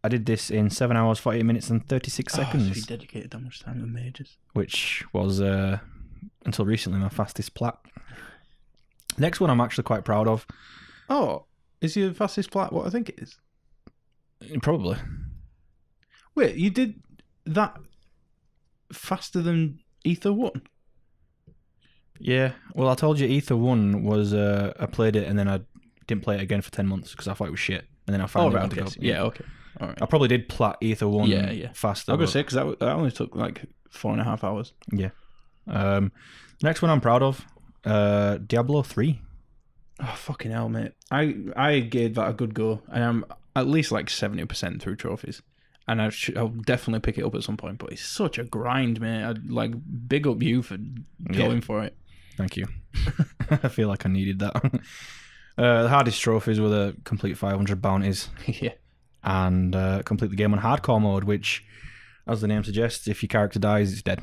I did this in 7 hours, 48 minutes, and 36 seconds. So you dedicated that much time to Magus? Which was, until recently, my fastest plat. Next one I'm actually quite proud of. Oh, is your fastest plat what I think it is? Probably. Wait, you did that faster than Ether 1? Yeah, well, I told you Ether 1 was, I played it and then I didn't play it again for 10 months because I thought it was shit. And then I finally went to go. Yeah, okay. All right. I probably did plat Ether 1 faster. I was going to say, because that only took like 4.5 hours. Yeah. Next one I'm proud of, Diablo 3. Oh, fucking hell, mate. I gave that a good go. And I'm at least like 70% through trophies. And I'll definitely pick it up at some point, but it's such a grind, mate. I'd like big up you for going for it. Thank you. I feel like I needed that. The hardest trophies were the complete 500 bounties. Yeah. And complete the game on hardcore mode, which, as the name suggests, if your character dies, it's dead.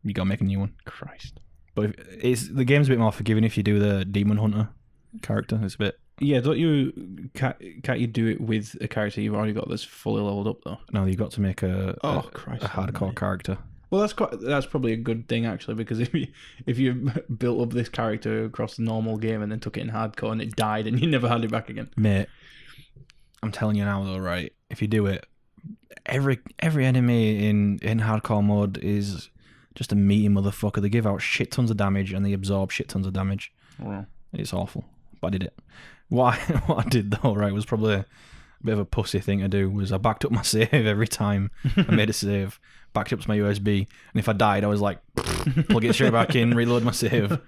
You gotta make a new one. Christ. But the game's a bit more forgiving if you do the Demon Hunter character. It's a bit... Yeah, can't you do it with a character you've already got that's fully leveled up though? No, you've got to make a hardcore character. Well, that's probably a good thing actually, because if you built up this character across the normal game and then took it in hardcore and it died and you never had it back again, mate, I'm telling you now though, right? If you do it, every enemy in hardcore mode is just a meaty motherfucker. They give out shit tons of damage and they absorb shit tons of damage. Wow. It's awful, but I did it. What I did though, right, was probably a bit of a pussy thing to do. Was I backed up my save every time I made a save, backed up to my USB, and if I died, I was like, plug it straight back in, reload my save.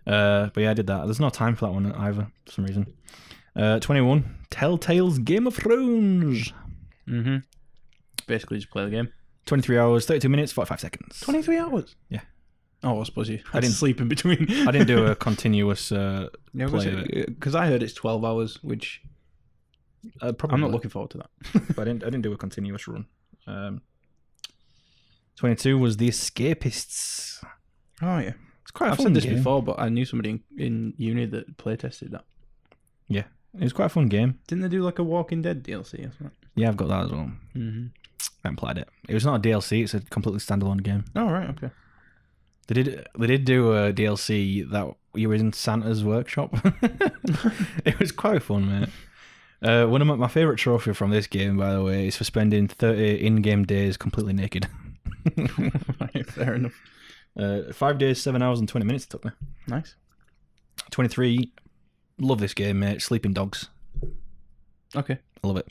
But yeah, I did that. There's no time for that one either for some reason. 21, Telltale's Game of Thrones. Mm-hmm. Basically, just play the game. 23 hours, 32 minutes, 45 seconds. 23 hours? Yeah. Oh, I suppose I didn't sleep in between. I didn't do a continuous play of it. Because I heard it's 12 hours, which probably I'm not looking forward to that. But I didn't do a continuous run. 22 was The Escapists. Oh, yeah. It's quite a I've fun said this game. before, but I knew somebody in uni that play tested that. Yeah. It was quite a fun game. Didn't they do like a Walking Dead DLC or something? Yeah, I've got that as well. Mm-hmm. I haven't played it. It was not a DLC, it's a completely standalone game. Oh, right, okay. They did do a DLC that you were in Santa's workshop. It was quite fun, mate. One of my favourite trophy from this game, by the way, is for spending 30 in-game days completely naked. Right, fair enough. 5 days, 7 hours and 20 minutes it took me. Nice. 23, love this game, mate. Sleeping Dogs. Okay. I love it.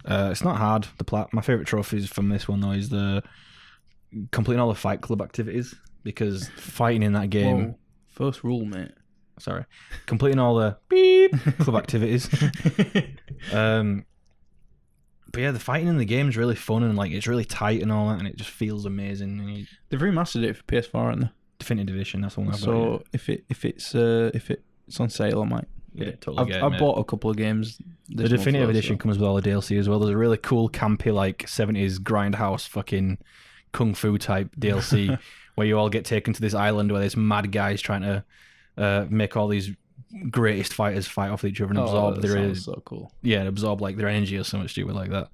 It's not hard, the plat. My favourite trophies from this one, though, is the completing all the Fight Club activities, because fighting in that game... Whoa. First rule, mate. Sorry. Completing all the beep club activities. But yeah, the fighting in the game is really fun and like it's really tight and all that, and it just feels amazing. And they've remastered it for PS4, haven't they? Definitive Edition, that's the one I've got. So if it's on sale, I might Yeah, totally. I bought a couple of games. The definitive edition comes with all the DLC as well. There's a really cool, campy, like 70s grindhouse fucking kung fu type DLC where you all get taken to this island where there's mad guys trying to make all these greatest fighters fight off each other and absorb their. So cool. Yeah, absorb like their energy or something stupid like that.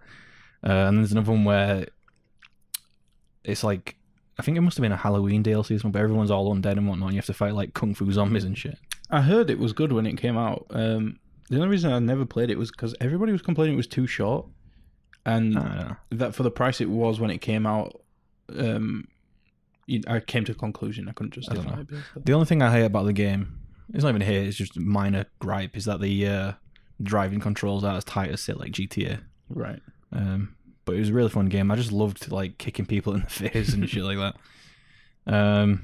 And there's another one where it's like, I think it must have been a Halloween DLC or something, but everyone's all undead and whatnot. And you have to fight like kung fu zombies and shit. I heard it was good when it came out. The only reason I never played it was because everybody was complaining it was too short, and that for the price it was when it came out, I came to a conclusion I couldn't justify it. The only thing I hate about the game, it's not even hate, it's just a minor gripe, is that the driving controls aren't as tight as say like GTA. Right. But it was a really fun game. I just loved like kicking people in the face and shit like that.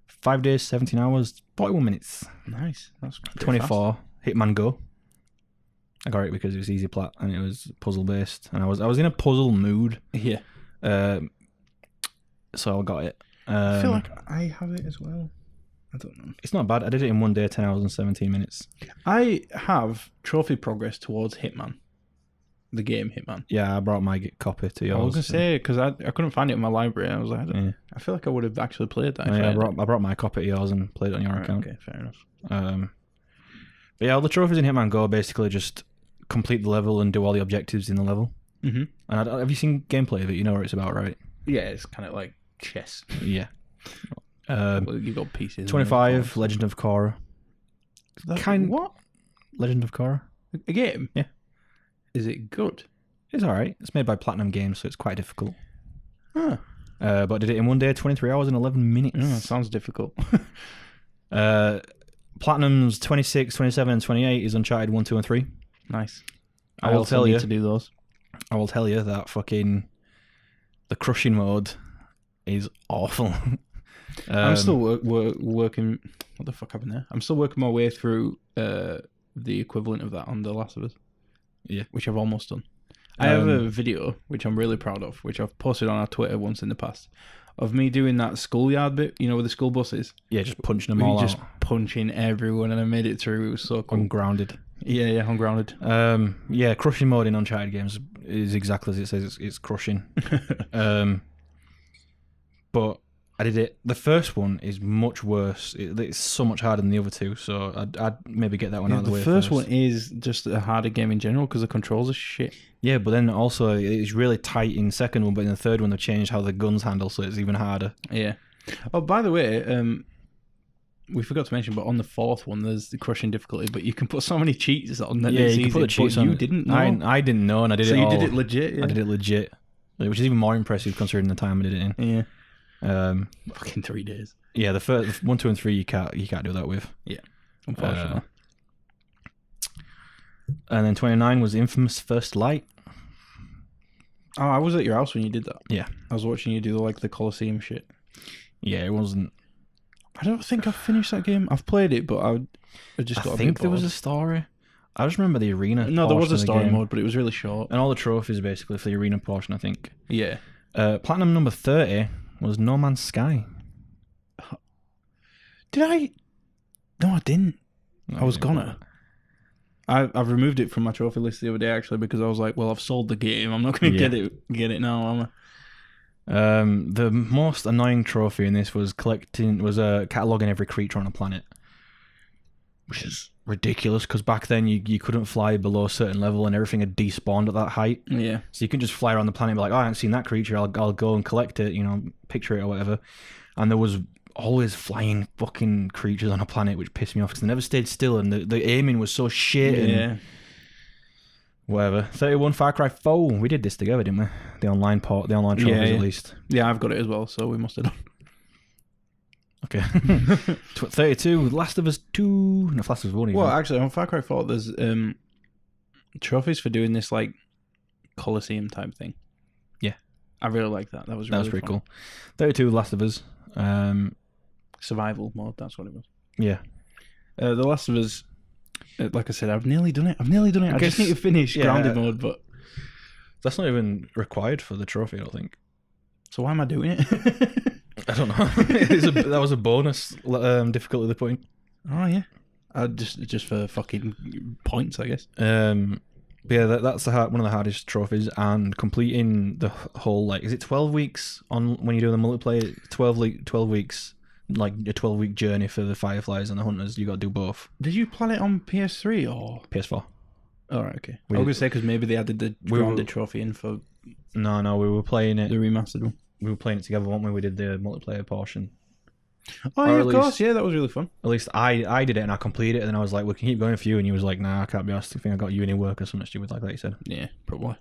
5 days, 17 hours, 41 minutes. Nice. That's 24. Fast. Hitman Go. I got it because it was easy plat and it was puzzle based, and I was in a puzzle mood. Yeah. So I got it. I feel like I have it as well. I don't know. It's not bad. I did it in 1 day, 10 hours and 17 minutes. I have trophy progress towards Hitman. The game Hitman. Yeah, I brought my copy to yours. I was going to say, because I couldn't find it in my library. I was like, I feel like I would have actually played that. Yeah, I brought my copy to yours and played it on your account. Okay, fair enough. But yeah, all the trophies in Hitman Go basically just complete the level and do all the objectives in the level. Mm-hmm. And have you seen gameplay of it? You know what it's about, right? Yeah, it's kind of like chess. Yeah. You got pieces. 25, Legend of Korra. What? Legend of Korra. A game? Yeah. Is it good? It's alright. It's made by Platinum Games, so it's quite difficult. Huh. But I did it in 1 day, 23 hours and 11 minutes. That sounds difficult. Platinum's 26, 27, and 28 is Uncharted 1, 2, and 3. Nice. I will tell you to do those. I will tell you that fucking the crushing mode is awful. I'm still working. What the fuck happened there? I'm still working my way through the equivalent of that on The Last of Us. Yeah, which I've almost done. I have a video which I'm really proud of, which I've posted on our Twitter once in the past, of me doing that schoolyard bit, you know, with the school buses. Yeah, just punching them all out. Just punching everyone, and I made it through. It was so cool. Ungrounded. Yeah, ungrounded. Yeah, crushing mode in Uncharted games is exactly as it says. It's crushing. But I did it. The first one is much worse. It's so much harder than the other two, so I'd maybe get that one out of the way. The first one is just a harder game in general because the controls are shit. Yeah, but then also it's really tight in the second one, but in the third one they've changed how the guns handle, so it's even harder. Yeah. Oh, by the way, we forgot to mention, but on the fourth one there's the crushing difficulty, but you can put so many cheats on that. Yeah, you can put the cheats on. You didn't know. I didn't know, and I did it all. So you did it legit? Yeah? I did it legit, which is even more impressive considering the time I did it in. Yeah. Fucking 3 days. Yeah, the first 1, 2, and 3 you can't do that with. Yeah, unfortunately. And then 29 was Infamous First Light. Oh, I was at your house when you did that. Yeah, I was watching you do the Colosseum shit. Yeah, it wasn't. I don't think I've finished that game. I've played it, but I just got. I think there was a story. I just remember the arena. No, there was a story mode, but it was really short. And all the trophies basically for the arena portion, I think. Yeah. Platinum number 30 was No Man's Sky. Did I? No, I didn't. I was gonna. I've removed it from my trophy list the other day actually because I was like, well, I've sold the game. I'm not gonna get it now, am I? The most annoying trophy in this was cataloging every creature on a planet, which is ridiculous because back then you couldn't fly below a certain level and everything had despawned at that height. Yeah. So you can just fly around the planet and be like, oh, I haven't seen that creature. I'll go and collect it, picture it or whatever. And there was always flying fucking creatures on a planet, which pissed me off because they never stayed still and the aiming was so shit. Yeah. And whatever. 31 Far Cry 4. We did this together, didn't we? The online trophies at least. Yeah, I've got it as well, so we must have done. Okay. 32 Last of Us 2. No, Last of Us 1. Well, actually, on Far Cry 4, there's trophies for doing this like Colosseum type thing. Yeah. I really like that. That was pretty cool. 32 Last of Us. Survival mode, that's what it was. Yeah. The Last of Us, like I said, I've nearly done it. I just need to finish grounded mode, but that's not even required for the trophy, I don't think. So why am I doing it? I don't know. That was a bonus difficulty at the point. Oh yeah. Just for fucking points, I guess. But yeah, that's one of the hardest trophies, and completing the whole, like, is it 12 weeks on when you do the multiplayer? 12 weeks, like a 12-week journey for the Fireflies and the Hunters. You got to do both. Did you plan it on PS3 or PS4? All right, okay. I was gonna say because maybe they added the grounded trophy in for. No, we were playing it. The remastered one. We were playing it together, weren't we? We did the multiplayer portion. Oh, yeah, of course. Yeah, that was really fun. At least I did it and I completed it, and then I was like, we can keep going for you. And you was like, nah, I can't be asked. I think I got uni work or something stupid like that, you said. Yeah, probably.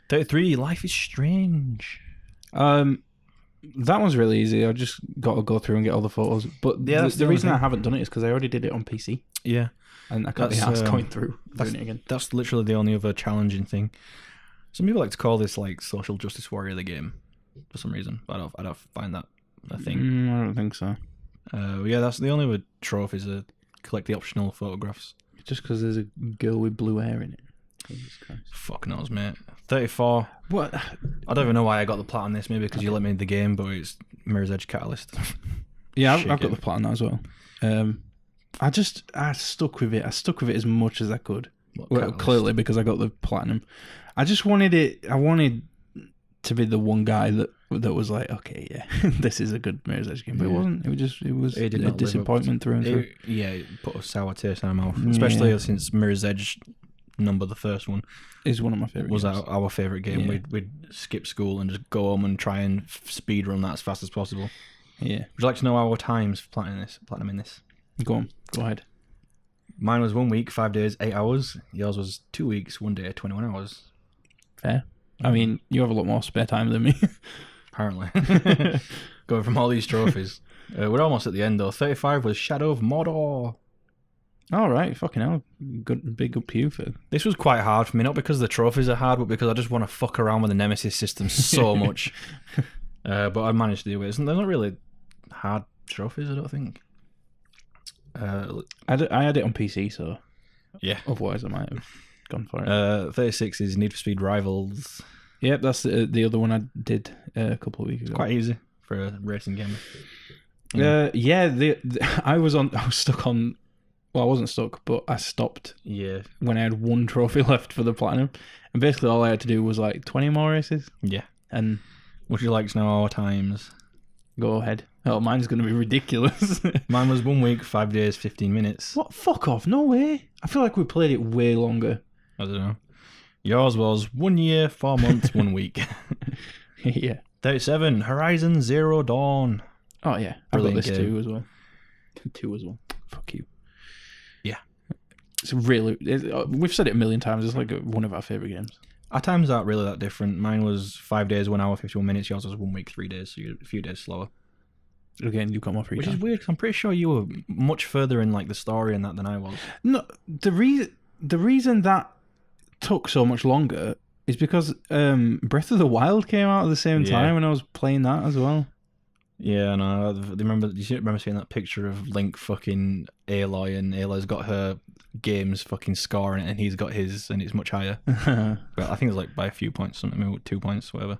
33, Life is Strange. That one's really easy. I just got to go through and get all the photos. But yeah, the reason I haven't done it is because I already did it on PC. Yeah. And I can't be asked going through doing it again. That's literally the only other challenging thing. Some people like to call this like social justice warrior the game for some reason. I don't find that a thing. I don't think so. Yeah, that's the only other trophies that collect the optional photographs. Just because there's a girl with blue hair in it. Fuck knows, mate. 34. What? I don't even know why I got the plat on this. Maybe because you let me in the game, but it's Mirror's Edge Catalyst. Yeah, I've got the plat on that as well. I stuck with it. I stuck with it as much as I could. Well, clearly because I got the platinum. I just wanted it. I wanted to be the one guy that was like, okay, yeah, this is a good Mirror's Edge game, but it wasn't. It was a disappointment through and through. It put a sour taste in my mouth, especially since Mirror's Edge, the first one, is one of my favorite. Was our favorite game. Yeah. We'd skip school and just go home and try and speed run that as fast as possible. Yeah. Would you like to know our times for platinum in this? Go on. Go ahead. Mine was 1 week, 5 days, 8 hours. Yours was 2 weeks, 1 day, 21 hours. Fair. I mean, you have a lot more spare time than me. Apparently. Going from all these trophies. We're almost at the end, though. 35 was Shadow of Mordor. All right. Fucking hell. Good, big up you for... This was quite hard for me, not because the trophies are hard, but because I just want to fuck around with the Nemesis system so much. But I managed to do it. They're not really hard trophies, I don't think. I had it on PC, so yeah. Otherwise, I might have gone for it. 36 is Need for Speed Rivals. Yep, that's the other one I did a couple of weeks ago. Quite easy for a racing game. I was stuck on. Well, I wasn't stuck, but I stopped. Yeah. When I had one trophy left for the platinum, and basically all I had to do was like 20 more races. Yeah. And would you like to know our times? Go ahead. Oh, mine's going to be ridiculous. Mine was 1 week, 5 days, 15 minutes. What? Fuck off. No way. I feel like we played it way longer. I don't know. Yours was 1 year, 4 months, 1 week. Yeah. 37, Horizon Zero Dawn. Oh, yeah. Brilliant I've got this game. 2 as well. 2 as well. Fuck you. Yeah. It's really... we've said it a million times. It's like one of our favourite games. Our times aren't really that different. Mine was 5 days, 1 hour, 51 minutes. Yours was 1 week, 3 days, so you're a few days slower. Again, you've got more free time. Which is weird, because I'm pretty sure you were much further in like the story and that than I was. No, the reason that took so much longer is because Breath of the Wild came out at the same time and I was playing that as well. Yeah, no, you remember seeing that picture of Link fucking Aloy, and Aloy's got her games fucking score in it, and he's got his, and it's much higher. But I think it's like by a few points, something, maybe 2 points, whatever.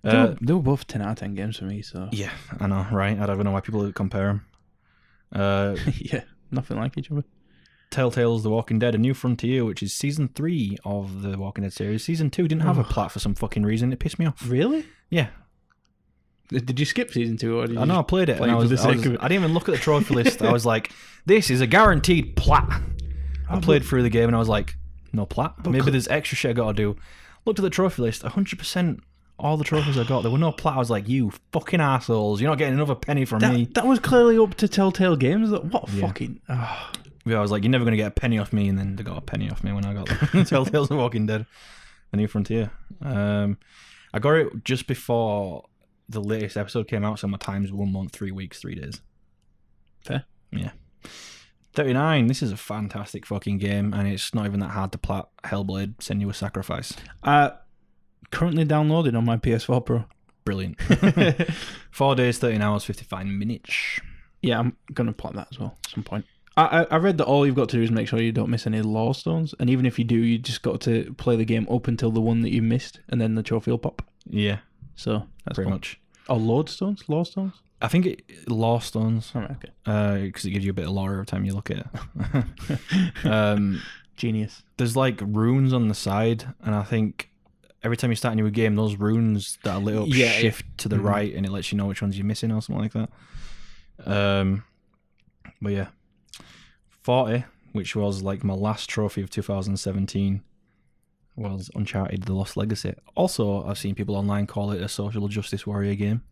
They were both 10 out of 10 games for me, so... Yeah, I know, right? I don't know why people compare them. Yeah, nothing like each other. Telltale's The Walking Dead, A New Frontier, which is Season 3 of the Walking Dead series. Season 2 didn't have a plat for some fucking reason. It pissed me off. Really? Yeah. Did you skip Season 2? Or did you I played it. And I didn't even look at the trophy list. I was like, this is a guaranteed plat. I played through the game and I was like, no plat? Maybe there's extra shit I got to do. Looked at the trophy list, 100%. All the trophies I got, there were no plat. I was like, you fucking assholes. You're not getting another penny from me. That was clearly up to Telltale Games. What fucking... Oh. Yeah, I was like, you're never going to get a penny off me, and then they got a penny off me when I got Telltale's The Walking Dead, A New Frontier. I got it just before the latest episode came out, so my time's 1 month, 3 weeks, 3 days. Fair. Yeah. 39, this is a fantastic fucking game, and it's not even that hard to plat. Hellblade, Senua's Sacrifice. Currently downloaded on my PS4 Pro. Brilliant. 4 days, 13 hours, 55 minutes. Yeah, I'm going to plat that as well at some point. I read that all you've got to do is make sure you don't miss any lore stones, and even if you do, you just got to play the game up until the one that you missed, and then the trophy will pop. Yeah. So that's pretty much. Oh, lore stones? I think it lore stones. Oh, okay. Because it gives you a bit of lore every time you look at it. Genius. There's like runes on the side, and I think every time you start a new game, those runes that are lit up shift to the right, and it lets you know which ones you're missing or something like that. But yeah, 40, which was like my last trophy of 2017, was Uncharted: The Lost Legacy. Also, I've seen people online call it a social justice warrior game.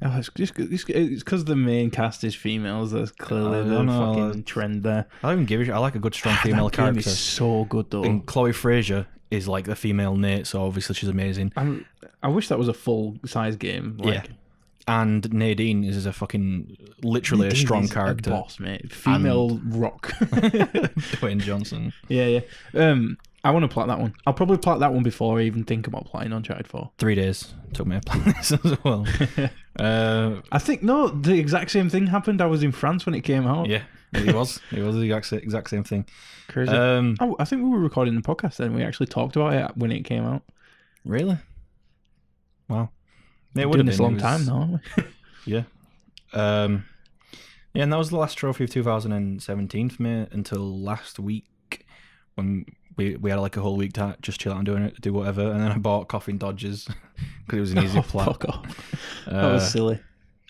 Oh, it's because the main cast is females. That's clearly the fucking trend there. I don't even give a shit. I like a good strong female that character. Game is so good though. And Chloe Fraser is like the female Nate, so obviously she's amazing. I wish that was a full size game. Like, yeah. And Nadine is a fucking literally a strong character. A boss, mate. Female rock. Dwayne Johnson. Yeah. I want to plat that one. I'll probably plat that one before I even think about playing Uncharted 4. 3 days took me to play this as well. I think the exact same thing happened. I was in France when it came out. Yeah, it was. It was the exact same thing. Crazy. I think we were recording the podcast then. We actually talked about it when it came out. Really? Wow. It would have been a long time now, aren't we? Yeah. Yeah, and that was the last trophy of 2017 for me until last week when we had like a whole week to just chill out and do whatever, and then I bought Coffin Dodgers because it was an easy plat. Fuck off. That was silly.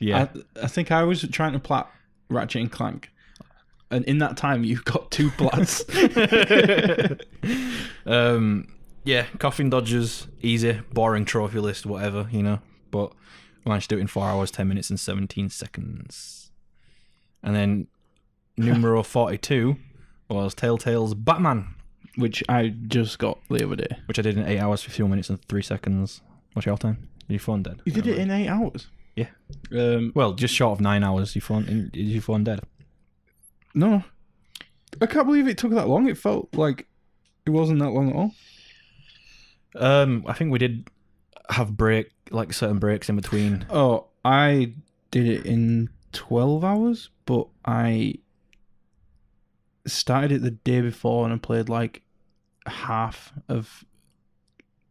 Yeah. I think I was trying to plat Ratchet and Clank, and in that time you got 2 plats. Yeah, Coffin Dodgers, easy, boring trophy list, whatever, you know. But I managed to do it in 4 hours, 10 minutes, and 17 seconds. And then numero 42 was Telltale's Batman, which I just got the other day. Which I did in 8 hours, 15 minutes, and 3 seconds. What's your time? Your phone dead? You did it in 8 hours? Yeah. Well, just short of 9 hours. Is your phone dead? No. I can't believe it took that long. It felt like it wasn't that long at all. I think we did have certain breaks in between. Oh, I did it in 12 hours, but I started it the day before and I played like half of,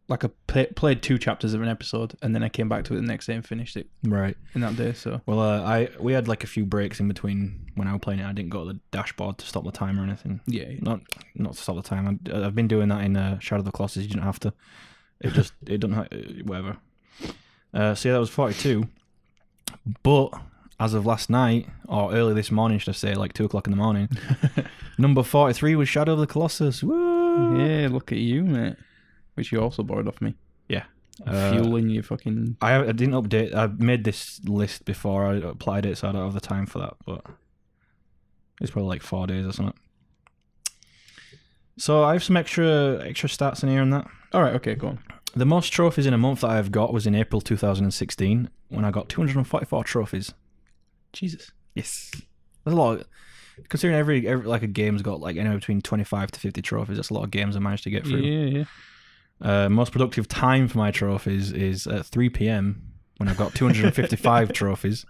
like I played 2 chapters of an episode, and then I came back to it the next day and finished it. Right. In that day, so. Well, we had like a few breaks in between when I was playing it. I didn't go to the dashboard to stop the time or anything. Yeah. Not to stop the time. I've been doing that in Shadow of the Colossus. You didn't have to. It doesn't whatever. So yeah, that was 42. But as of last night, or early this morning, should I say, like 2 o'clock in the morning, number 43 was Shadow of the Colossus. Woo! Yeah, look at you, mate. Which you also borrowed off me. Yeah. Fueling your fucking... I didn't update. I made this list before I applied it, so I don't have the time for that, but it's probably like 4 days or something. So I have some extra stats in here and that. Alright, okay, go on. The most trophies in a month that I've got was in April 2016, when I got 244 trophies. Jesus. Yes. That's a lot. Considering every like a game's got like anywhere between 25 to 50 trophies, that's a lot of games I managed to get through. Yeah. Most productive time for my trophies is at 3 p.m. when I've got 255 trophies.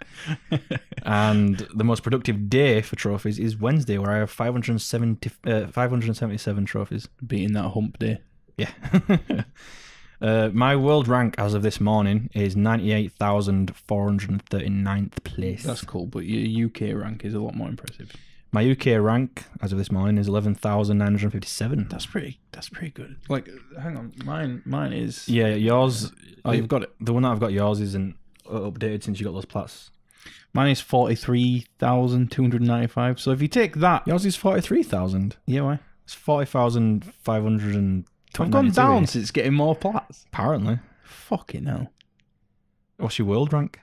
And the most productive day for trophies is Wednesday, where I have 577 trophies. Beating that hump day. Yeah. My world rank as of this morning is 98,439th place. That's cool, but your UK rank is a lot more impressive. My UK rank as of this morning is 11,957. That's pretty good. Like, hang on, mine is... Yeah, yours... Oh, you've got it. The one that I've got yours isn't updated since you got those plats. Mine is 43,295. So if you take that... Yours is 43,000? Yeah, why? It's 40,500. I've gone down since getting more plats. Apparently. Fucking hell. What's your world rank?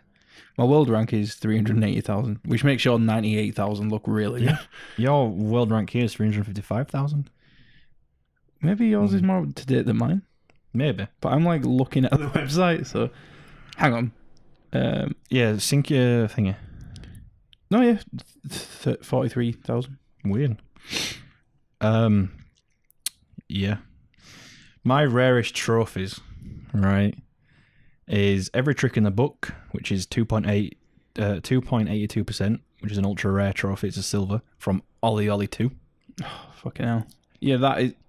My world rank is 380,000, which makes your 98,000 look really good. Your world rank here is 355,000. Maybe yours is more up to date than mine. Maybe. But I'm like looking at the website, so hang on. Yeah, sync your thingy. No, yeah, 43,000. Weird. Yeah. My rarest trophies, right, is Every Trick in the Book, which is 2.82%, which is an ultra rare trophy. It's a silver from Ollie Ollie 2. Oh, fucking hell. Yeah,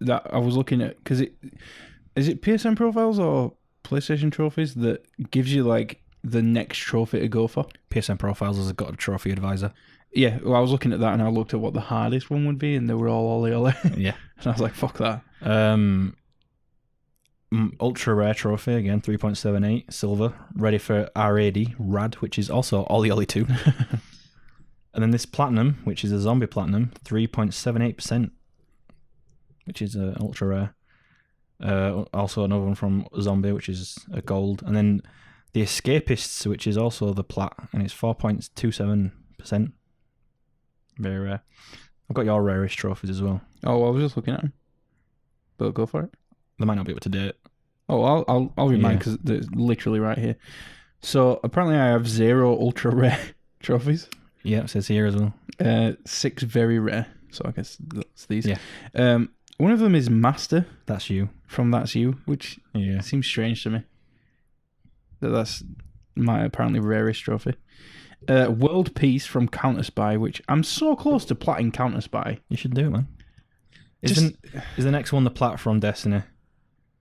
that I was looking at, because is it PSN profiles or PlayStation trophies that gives you like the next trophy to go for. PSN Profiles has got a trophy advisor. Yeah, well, I was looking at that and I looked at what the hardest one would be, and they were all Ollie. Yeah. And I was like, fuck that. Ultra rare trophy, again, 3.78, silver, ready for RAD, rad, which is also Ollie-2. And then this platinum, which is a zombie platinum, 3.78%, which is ultra rare. Also another one from zombie, which is a gold. And then the escapists, which is also the plat, and it's 4.27%. Very rare. I've got your rarest trophies as well. Oh, I was just looking at them. But go for it. They might not be up to date. Oh, I'll read mine because they're literally right here. So apparently I have 0 ultra rare trophies. Yeah, it says here as well. 6 very rare. So I guess that's these. Yeah. One of them is Master. That's you. From That's You, which seems strange to me. That's my apparently rarest trophy. World Peace from Counter Spy, which I'm so close to platting Counter Spy. You should do it, man. Is the next one the plat from Destiny?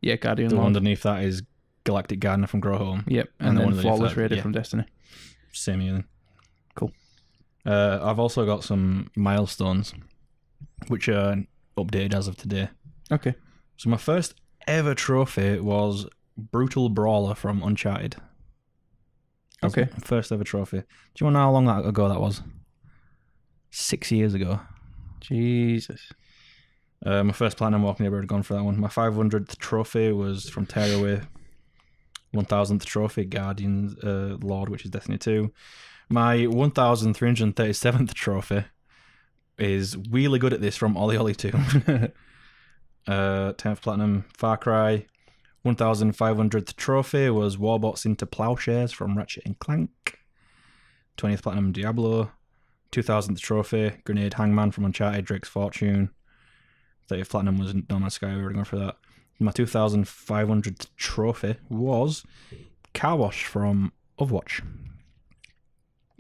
Yeah, Guardian. The one underneath that is Galactic Gardener from Grow Home. Yep, and then Flawless Raider from Destiny. Same here then. Cool. I've also got some milestones, which are updated as of today. Okay. So my first ever trophy was Brutal Brawler from Uncharted. That's okay. First ever trophy. Do you want to know how long ago that was? 6 years ago. Jesus. My first platinum walking neighbour had gone for that one. My 500th trophy was from Tearaway. 1000th trophy, Guardian Lord, which is Destiny 2. My 1337th trophy is really good at this from Ollie 2. 10th platinum, Far Cry. 1500th trophy was Warbots into Plowshares from Ratchet and Clank. 20th platinum, Diablo. 2000th trophy, Grenade Hangman from Uncharted, Drake's Fortune. 30th platinum was No Man's Sky, we were going for that. My 2500th trophy was Car Wash from Overwatch.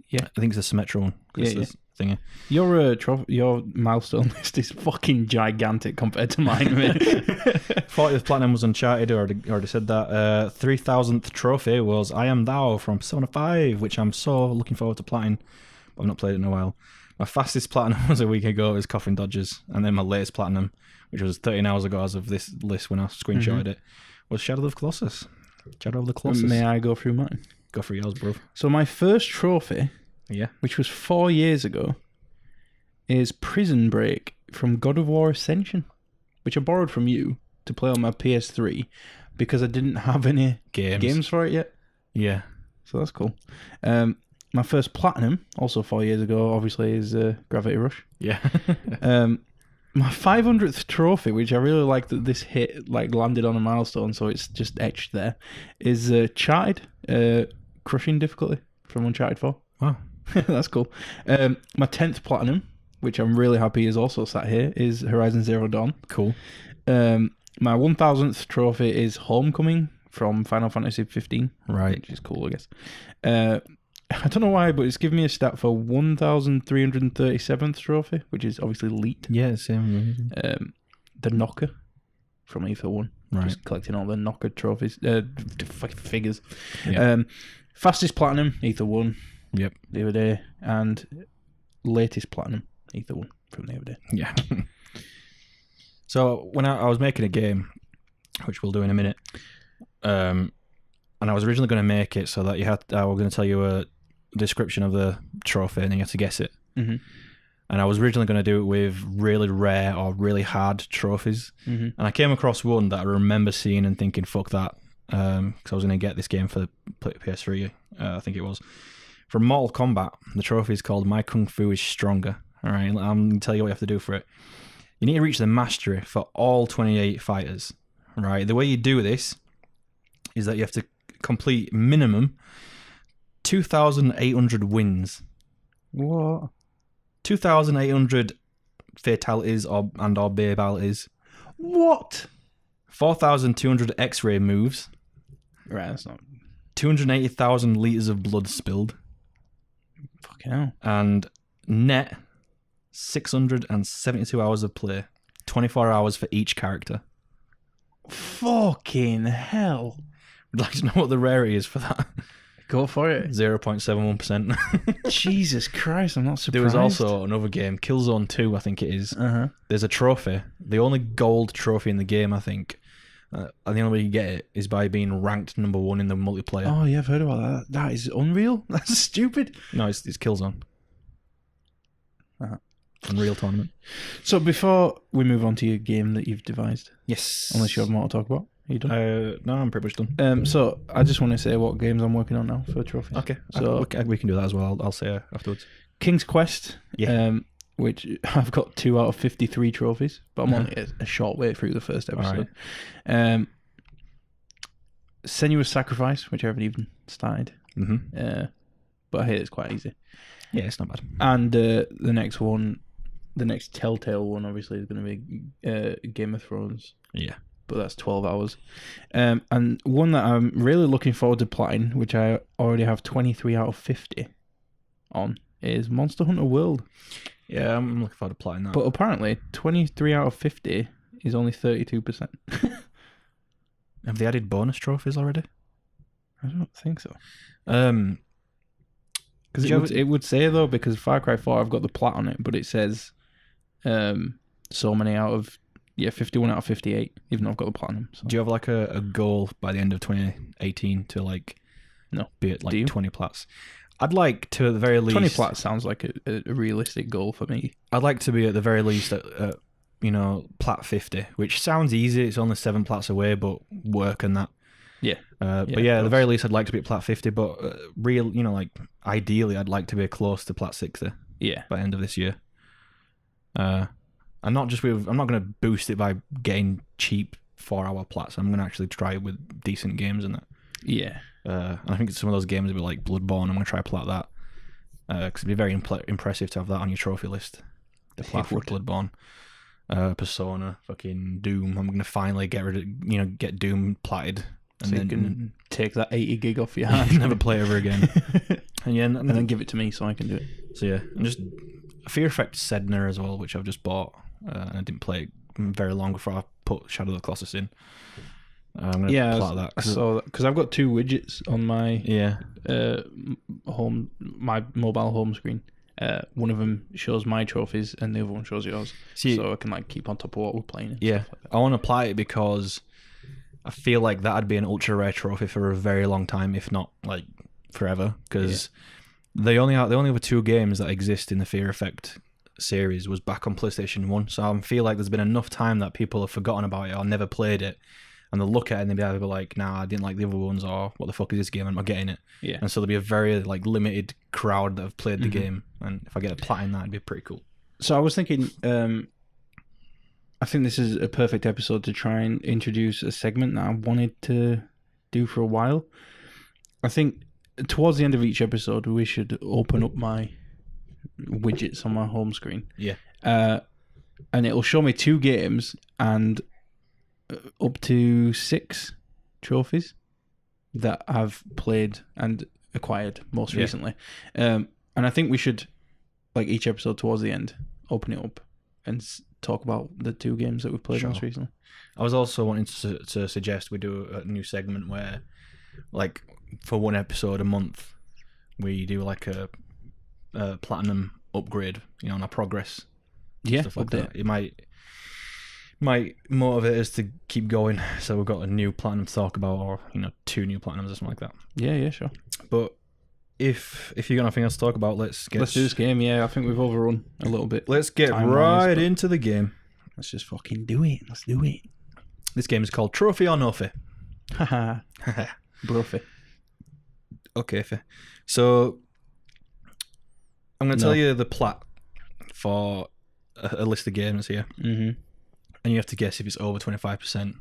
Yeah, I think it's a Symmetra one. Yeah. Thingy. Your milestone list is fucking gigantic compared to mine, mate. 40th platinum was Uncharted, already said that. 3000th trophy was I Am Thou from Persona 5, which I'm so looking forward to platinum, but I've not played it in a while. My fastest platinum was a week ago, it was Coffin Dodgers, and then my latest platinum, which was 13 hours ago as of this list when I screenshotted it, was Shadow of Colossus. Shadow of the Colossus. May I go through mine? Go through yours, bro. So my first trophy, yeah, which was 4 years ago, is Prison Break from God of War Ascension, which I borrowed from you to play on my PS3 because I didn't have any games for it yet. Yeah. So that's cool. My first platinum, also 4 years ago, obviously, is Gravity Rush. Yeah. My 500th trophy, which I really like that this hit landed on a milestone, so it's just etched there, is Charted, Crushing Difficulty from Uncharted 4. Wow. That's cool. My 10th platinum, which I'm really happy is also sat here, is Horizon Zero Dawn. Cool. My 1000th trophy is Homecoming from Final Fantasy 15. Right. Which is cool, I guess. I don't know why, but it's given me a stat for 1337th trophy, which is obviously Leet. Yeah, same. The Knocker from Ether 1. Right. Just collecting all the Knocker trophies, figures. Yeah. Fastest platinum, Ether 1. Yep. The other day. And latest platinum, Ether 1 from the other day. Yeah. So when I was making a game, which we'll do in a minute, and I was originally going to make it so that I was going to tell you a description of the trophy and then you had to guess it. Mm-hmm. And I was originally going to do it with really rare or really hard trophies. Mm-hmm. And I came across one that I remember seeing and thinking, fuck that. Because I was going to get this game for PS3, I think it was. From Mortal Kombat, the trophy is called My Kung Fu is Stronger. All right, I'm going to tell you what you have to do for it. You need to reach the mastery for all 28 fighters. Right, the way you do this is that you have to complete minimum 2,800 wins. What? 2,800 fatalities or babalities. What? 4,200 X-ray moves. Right, that's not... 280,000 litres of blood spilled. Fucking hell. And net 672 hours of play. 24 hours for each character. Fucking hell. Would like to know what the rarity is for that. Go for it. 0.71%. Jesus Christ, I'm not surprised. There was also another game, Killzone 2, I think it is. There's a trophy. The only gold trophy in the game, I think. And the only way you get it is by being ranked number 1 in the multiplayer. Oh, yeah, I've heard about that. That is unreal. That's stupid. No, it's Killzone. Unreal Tournament. So before we move on to your game that you've devised. Yes. Unless you have more to talk about. Are you done? No, I'm pretty much done. So I just want to say what games I'm working on now for trophies. Okay. So we can do that as well. I'll say afterwards. King's Quest. Yeah. Which I've got 2 out of 53 trophies, but I'm only a short way through the first episode. Right. Senua's Sacrifice, which I haven't even started. But I hear it's quite easy. Yeah, it's not bad. And the next one, the next Telltale one, obviously, is going to be Game of Thrones. Yeah. But that's 12 hours. And one that I'm really looking forward to playing, which I already have 23 out of 50 on, is Monster Hunter World. Yeah, I'm looking forward to playing that. But apparently, 23 out of 50 is only 32%. Have they added bonus trophies already? I don't think so. Because it would say, though, because Far Cry 4, I've got the plat on it, but it says so many out of, 51 out of 58, even though I've got the platinum. So. Do you have like a goal by the end of 2018 to like be at like 20 plats? I'd like to at the very least... 20 plats sounds like a realistic goal for me. I'd like to be at the very least at plat 50, which sounds easy. It's only 7 plats away, but work and that. Yeah. At the very least, I'd like to be at plat 50, but ideally, I'd like to be close to plat 60. Yeah. By the end of this year. I'm not going to boost it by getting cheap 4-hour plats. I'm going to actually try it with decent games and that. Yeah. And I think some of those games will be like Bloodborne. I'm going to try plat that. Because it'd be very impressive to have that on your trophy list. The plat for Bloodborne. Persona, fucking Doom. I'm going to finally get Doom platted. And so then, you can take that 80 gig off your hand. Never play ever again. and then give it to me so I can do it. So yeah, and just Fear Effect Sedna as well, which I've just bought. And I didn't play it very long before I put Shadow of the Colossus in. I'm going to plot that. So, because I've got 2 widgets on my my mobile home screen. One of them shows my trophies and the other one shows yours. So I can like keep on top of what we're playing. Yeah, like I want to apply it because I feel like that'd be an ultra rare trophy for a very long time, if not like forever. Because the only other 2 games that exist in the Fear Effect series was back on PlayStation 1. So I feel like there's been enough time that people have forgotten about it or never played it. And they'll look at it and they'll be either like, nah, I didn't like the other ones, or what the fuck is this game? I'm not getting it. Yeah. And so there'll be a very like limited crowd that have played the game. And if I get a plat in that, it'd be pretty cool. So I was thinking, I think this is a perfect episode to try and introduce a segment that I wanted to do for a while. I think towards the end of each episode, we should open up my widgets on my home screen. Yeah. And it'll show me 2 games and up to 6 trophies that I've played and acquired most recently. And I think we should, like each episode towards the end, open it up and talk about the 2 games that we've played most recently. I was also wanting to suggest we do a new segment where, like, for 1 episode a month, we do like a platinum upgrade, on our progress. Stuff like that. It might motivate us to keep going. So we've got a new platinum to talk about, or 2 new platinums or something like that. Yeah, sure. But if you got nothing else to talk about, let's do this game. Yeah, I think we've overrun a little bit. Let's get right into the game. Let's just fucking do it. Let's do it. This game is called Trophy or Nothing. Haha. Brofy. Okay, so I'm going to tell you the plat for a list of games here. Mm-hmm. And you have to guess if it's over 25%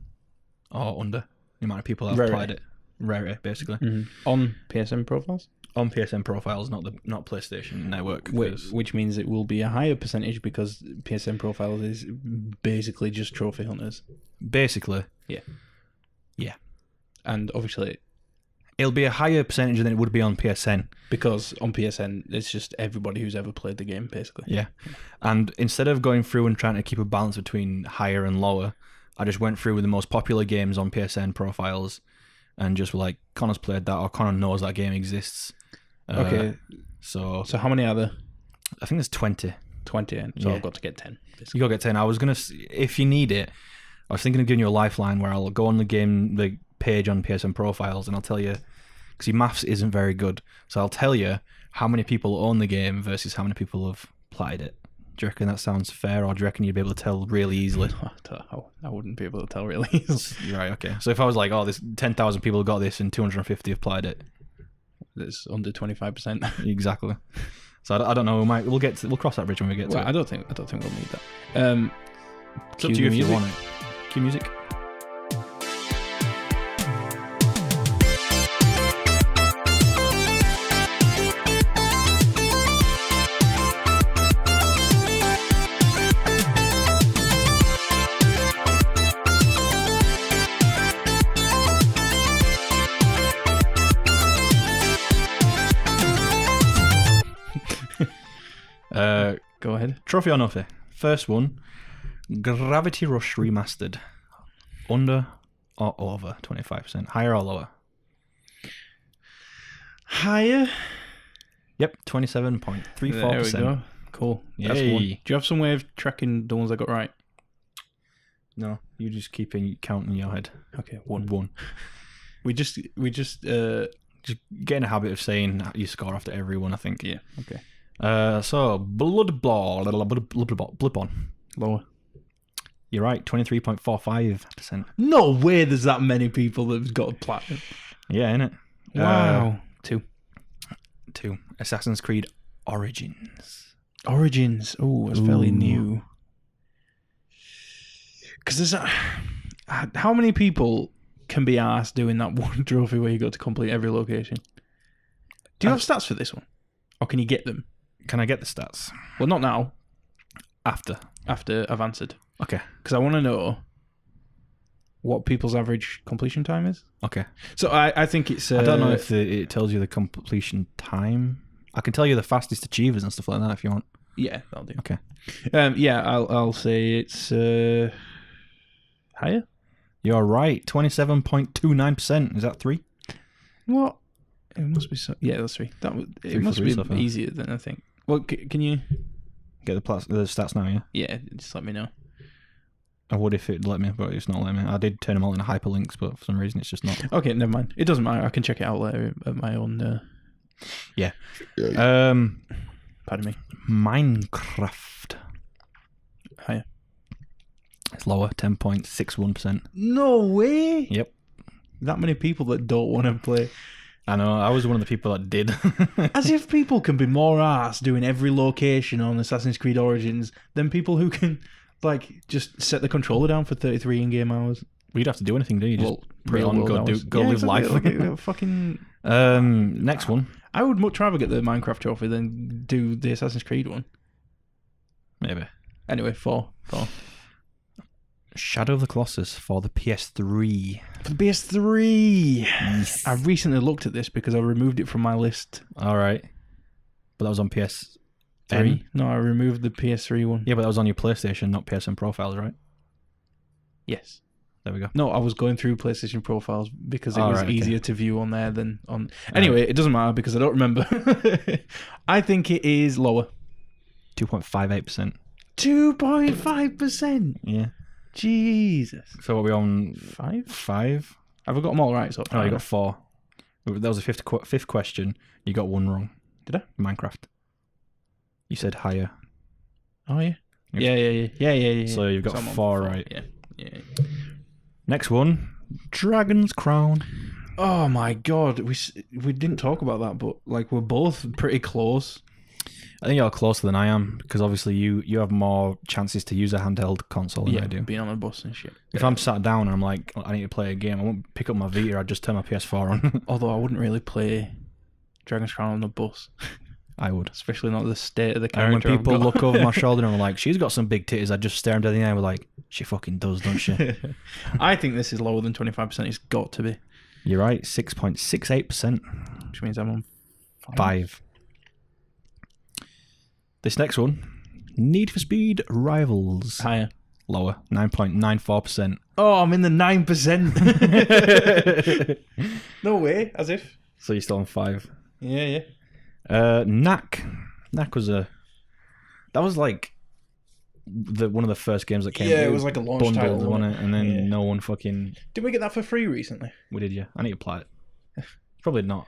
or under the amount of people that have played it. Rarity, basically. Mm-hmm. On PSN profiles? On PSN profiles, not PlayStation Network. Which means it will be a higher percentage because PSN profiles is basically just trophy hunters. Basically. Yeah. Yeah. And obviously... It'll be a higher percentage than it would be on PSN. Because on PSN, it's just everybody who's ever played the game, basically. Yeah. And instead of going through and trying to keep a balance between higher and lower, I just went through with the most popular games on PSN profiles and just were like, Connor's played that, or Connor knows that game exists. Okay. So how many are there? I think there's 20. 20, so I've got to get 10. You got to get 10. I was going to, if you need it, I was thinking of giving you a lifeline where I'll go on the page on PSN profiles and I'll tell you, because your maths isn't very good, so I'll tell you how many people own the game versus how many people have platted it. Do you reckon that sounds fair, or do you reckon you'd be able to tell really easily? I wouldn't be able to tell really easily. Right, okay. So if I was like, oh, there's 10,000 people who got this and 250 have platted it. It's under 25%. Exactly. So I don't know. We'll cross that bridge when we get to it. I don't think we'll need that. It's up to you if you want it. Cue music. Go ahead. Trophy or nothing. First one, Gravity Rush Remastered. Under or over 25%? Higher or lower? Higher. Yep, 27.34%. There we go. Cool. Yay. That's one. Do you have some way of tracking the ones I got right? No, you just keep count in your head. Okay, one. We just get in a habit of saying you score after every one, I think. Yeah. Okay. So Bloodborne. Lower. You're right, 23.45%. No way there's that many people that've got a platinum. Yeah, innit? Wow. Two. Assassin's Creed Origins. Oh, it's fairly new. Because there's how many people can be asked doing that one trophy where you got to complete every location? Do you have stats for this one? Or can you get them? Can I get the stats? Well, not now. After I've answered. Okay. Because I want to know what people's average completion time is. Okay. So I think it's... I don't know if it tells you the completion time. I can tell you the fastest achievers and stuff like that if you want. Yeah, that'll do. Okay. Yeah, I'll say it's higher. You're right. 27.29%. Is that 3? What? It must be so. Yeah, that's 3. It must be easier than I think. Well, can you get the stats now? Yeah. Yeah, just let me know. I would if it let me, but it's not letting me. I did turn them all into hyperlinks, but for some reason it's just not. Okay, never mind. It doesn't matter. I can check it out later at my own. Yeah. Pardon me. Minecraft. Higher. It's lower, 10.61%. No way. Yep. That many people that don't want to play. I know. I was one of the people that did. As if people can be more arse doing every location on Assassin's Creed Origins than people who can, just set the controller down for 33 in-game hours. We don't have to do anything, do you? Just put it on, go live life. Fucking. Next one. I would much rather get the Minecraft trophy than do the Assassin's Creed one. Maybe. Anyway, 4. Shadow of the Colossus for the PS3. For the PS3! Yes. I recently looked at this because I removed it from my list. Alright. But that was on PS3? No, I removed the PS3 one. Yeah, but that was on your PlayStation, not PSN profiles, right? Yes. There we go. No, I was going through PlayStation profiles because it was easier to view on there than on... Anyway, it doesn't matter because I don't remember. I think it is lower. 2.58%. 2.5%? Yeah. Jesus. So what are we on? 5? 5? Have I got them all right? So you got 4. That was the fifth question. You got 1 wrong. Did I? Minecraft. You said higher. Oh, yeah. Yeah. So you've got 4 right. Yeah. Next one. Dragon's Crown. Oh, my God. We didn't talk about that, but we're both pretty close. I think you're closer than I am because obviously you have more chances to use a handheld console than I do. Being on a bus and shit. If I'm sat down and I'm like, I need to play a game, I won't pick up my Vita, I'd just turn my PS4 on. Although I wouldn't really play Dragon's Crown on a bus. I would. Especially not the state of the character. And when people look over my shoulder and I'm like, she's got some big titties, I'd just stare them to the eye and be like, she fucking does, don't she? I think this is lower than 25%. It's got to be. You're right, 6.68%. Which means I'm on 5. This next one, Need for Speed Rivals. Higher. Lower, 9.94%. Oh, I'm in the 9%. No way, as if. So you're still on 5. Yeah. Knack. Knack was that was like one of the first games that came. Yeah, it was like a launch title, wasn't it? And then no one fucking. Did we get that for free recently? We did, yeah. I need to play it. Probably not.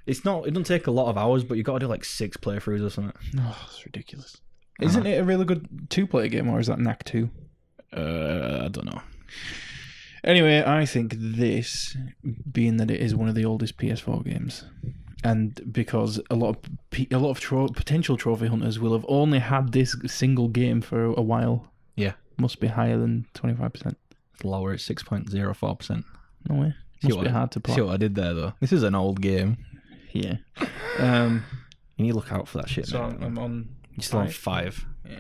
It's not. It doesn't take a lot of hours, but you got to do like 6 playthroughs or something. Oh, that's ridiculous. Isn't it a really good 2-player game, or is that Knack 2? I don't know. Anyway, I think this, being that it is one of the oldest PS4 games, and because a lot of potential trophy hunters will have only had this single game for a while, must be higher than 25%. It's lower at 6.04%. No way. Must be hard to play. See what I did there, though. This is an old game. Yeah. You need to look out for that shit. So mate. I'm on. You're still on 5. Yeah.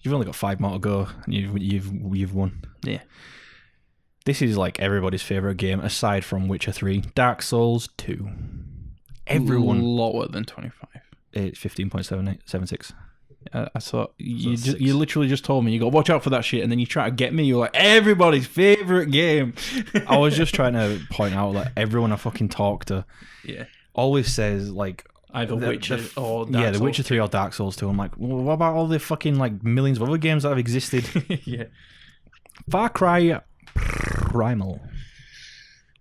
You've only got 5 more to go. And you've won. Yeah. This is like everybody's favorite game, aside from Witcher 3. Dark Souls 2. Everyone lower than 25. It's 15.76. I thought you literally just told me, you go, watch out for that shit, and then you try to get me, you're like, everybody's favorite game. I was just trying to point out that everyone I fucking talk to always says like either Witcher or Dark Souls. The Witcher 3 or Dark Souls 2. I'm like, well, what about all the fucking like millions of other games that have existed? Yeah. Far Cry Primal.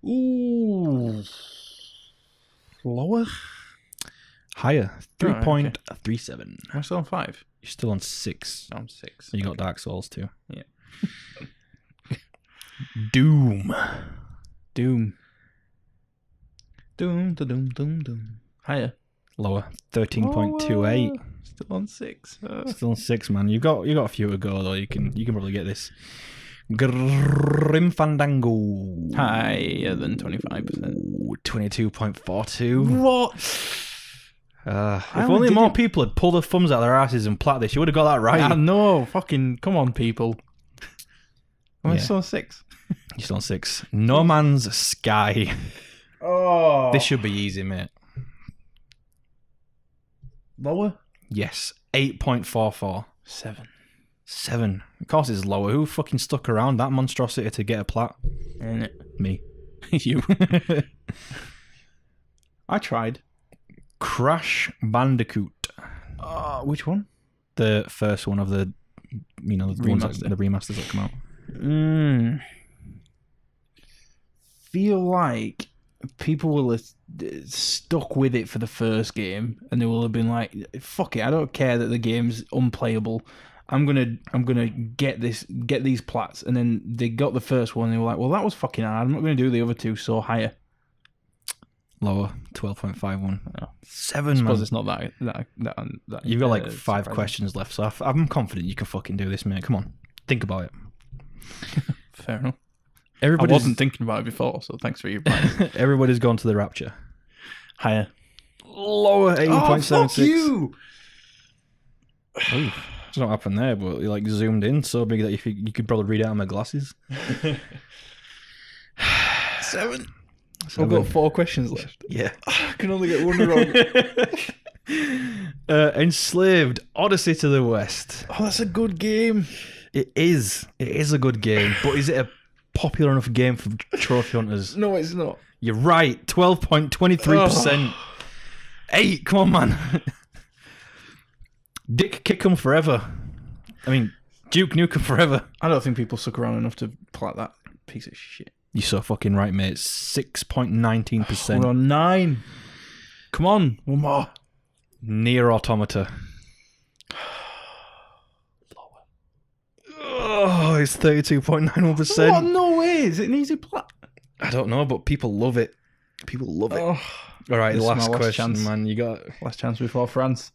Ooh. Lower? Higher. 3.37. I'm still on 5. You're still on 6. I'm 6. You got Dark Souls 2. Yeah. Doom. Doom. Higher. Lower. 13.28. Still on 6. Still on 6, man. You got a few to go though. You can probably get this. Grim Fandango. Higher than 25%. 22.42. What? If only more people had pulled their thumbs out of their asses and plat this, you would have got that right. I know. Fucking come on, people. I'm still on 6. You're still on 6. No Man's Sky. Oh. This should be easy, mate. Lower? Yes. 8.44. 7. Of course it's lower. Who fucking stuck around that monstrosity to get a plat? Ain't it? Me. You. I tried. Crash Bandicoot. Which one? The first one of the, the remasters that come out. Feel like people will have stuck with it for the first game, and they will have been like, "Fuck it, I don't care that the game's unplayable. I'm gonna get these plats." And then they got the first one, and they were like, "Well, that was fucking hard. I'm not gonna do the other 2, so higher." Lower, 12.51. Oh. 7, I suppose man. It's not that You've got like 5 questions left, so I'm confident you can fucking do this, mate. Come on, think about it. Fair enough. I Everybody's wasn't thinking about it before, so thanks for your advice. Everybody's gone to the Rapture. Higher. Lower, 18.76. Oh, fuck you! Ooh, it's not happened there, but you like zoomed in so big that you could probably read it out of my glasses. 7. I've got 4 questions left. Yeah. I can only get one wrong. Enslaved, Odyssey to the West. Oh, that's a good game. It is. It is a good game, but is it a popular enough game for trophy hunters? No, it's not. You're right. 12.23%. 8. Come on, man. Dick Kickham forever. I mean, Duke Nukem forever. I don't think people stuck around enough to plat that piece of shit. You're so fucking right, mate. 6.19%. We're on 9. Come on, one more. Nier Automata. Oh, it's 32.91%. What? No way. Is it an easy plat? I don't know, but people love it. People love it. Oh, all right, this last is my question, chance. man. You got Last chance before France.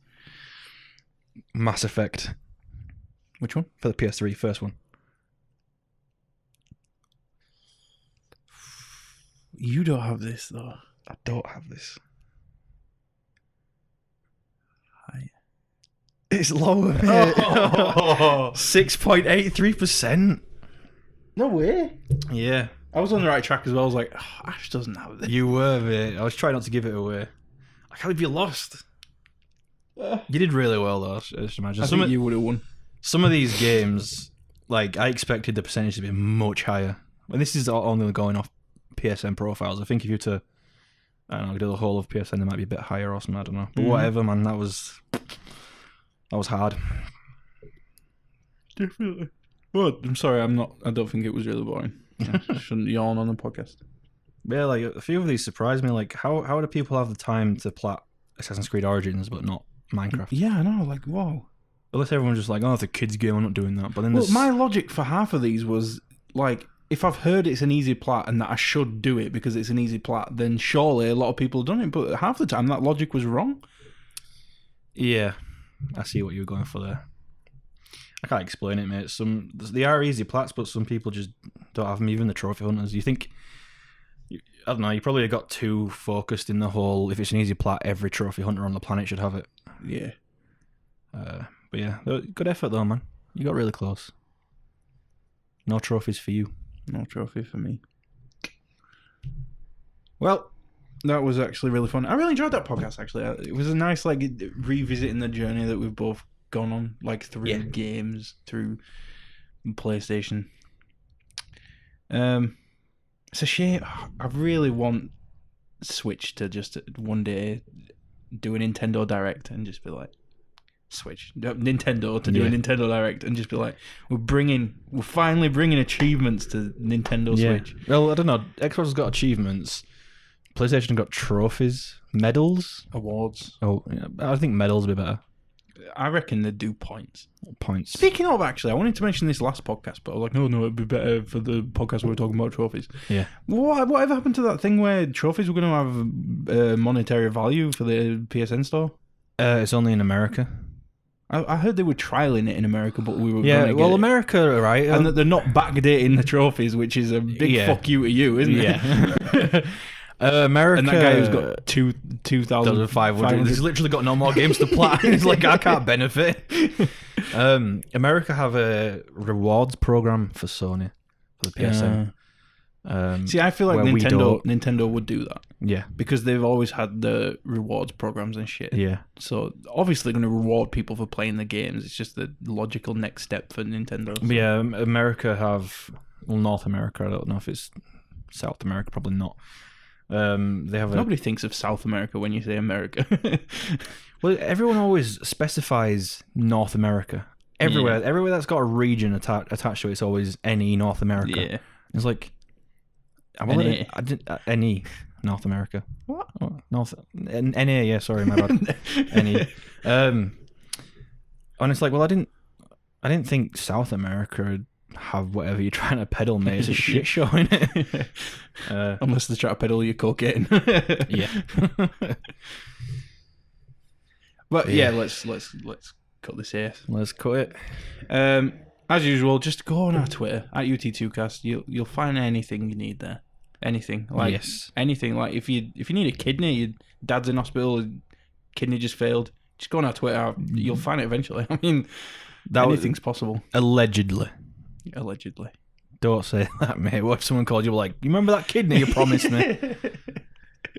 Mass Effect. Which one? For the PS3, first one. You don't have this, though. I don't have this. Hi. It's lower. Oh. 6.83%. No way. Yeah. I was on the right track as well. I was like, Ash doesn't have this. You were, mate. I was trying not to give it away. I can't believe you lost. You did really well, though, I should imagine. I think you would have won. Some of these games, Like, I expected the percentage to be much higher. And this is only going off PSN profiles. I think if you were to, I don't know, do the whole of PSN, they might be a bit higher or something. I don't know. But whatever, man. That was hard. Definitely. Well, I'm sorry. I don't think it was really boring. I shouldn't yawn on the podcast. Yeah, like a few of these surprised me. Like, how do people have the time to plat Assassin's Creed Origins but not Minecraft? Yeah, I know. Like, whoa. Unless everyone's just like, oh, it's a kid's game, I'm not doing that. But then my logic for half of these was like, if I've heard it's an easy plat and that I should do it because it's an easy plat, then surely a lot of people have done it. But half the time, that logic was wrong. Yeah, I see what you were going for there. I can't explain it, mate. They are easy plats, but some people just don't have them. Even the trophy hunters. You think, I don't know. You probably got too focused in the whole. If it's an easy plat, every trophy hunter on the planet should have it. Yeah. But yeah, good effort though, man. You got really close. No trophies for you. No trophy for me. Well, that was actually really fun. I really enjoyed that podcast, actually. It was a nice, like, revisiting the journey that we've both gone on, like, through games, through PlayStation. It's a shame. I really want Switch to just one day do a Nintendo Direct and just be like, Nintendo to do a Nintendo Direct and just be like, we're finally bringing achievements to Nintendo Switch. Well, I don't know. Xbox has got achievements. PlayStation got trophies, medals, awards. Oh, yeah, I think medals would be better. I reckon they do points. Points. Speaking of, actually, I wanted to mention this last podcast, but I was like, no, it'd be better for the podcast where we're talking about trophies. Yeah. Whatever happened to that thing where trophies were going to have monetary value for the PSN store? It's only in America. I heard they were trialing it in America, but we were America, right? And that they're not backdating the trophies, which is a big fuck you to you, isn't it? Yeah. America, and that guy who's got 2,500. He's literally got no more games to play. He's like, I can't benefit. America have a rewards program for Sony for the PSN. See, I feel like Nintendo would do that. Yeah, because they've always had the rewards programs and shit. Yeah, so obviously they're going to reward people for playing the games. It's just the logical next step for Nintendo. So. Yeah, America have North America. I don't know if it's South America. Probably not. They have nobody thinks of South America when you say America. Well, everyone always specifies North America. Everywhere that's got a region attached to it, it's always NE North America. Yeah, it's like NE North America. What? Oh, NA? Yeah, sorry, my bad. NE. And it's like, well, I didn't think South America would have whatever you're trying to peddle, mate. It's a shit show, innit? Unless they try to peddle your cocaine. Yeah. But yeah, let's cut this here. Let's cut it. As usual, just go on our Twitter at UT2cast. You'll find anything you need there. Anything anything. Like if you need a kidney, your dad's in hospital, kidney just failed. Just go on our Twitter. You'll find it eventually. I mean, anything's possible. Allegedly. Don't say that, mate. What if someone called you like, you remember that kidney you promised me?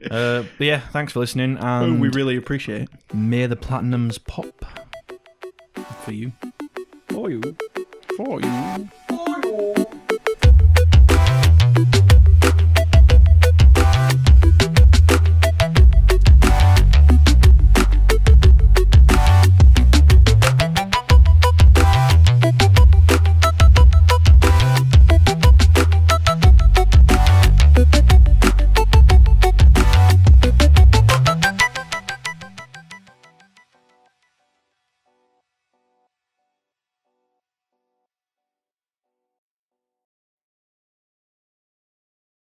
But yeah, thanks for listening, and we really appreciate it. May the platinums pop for you. For you.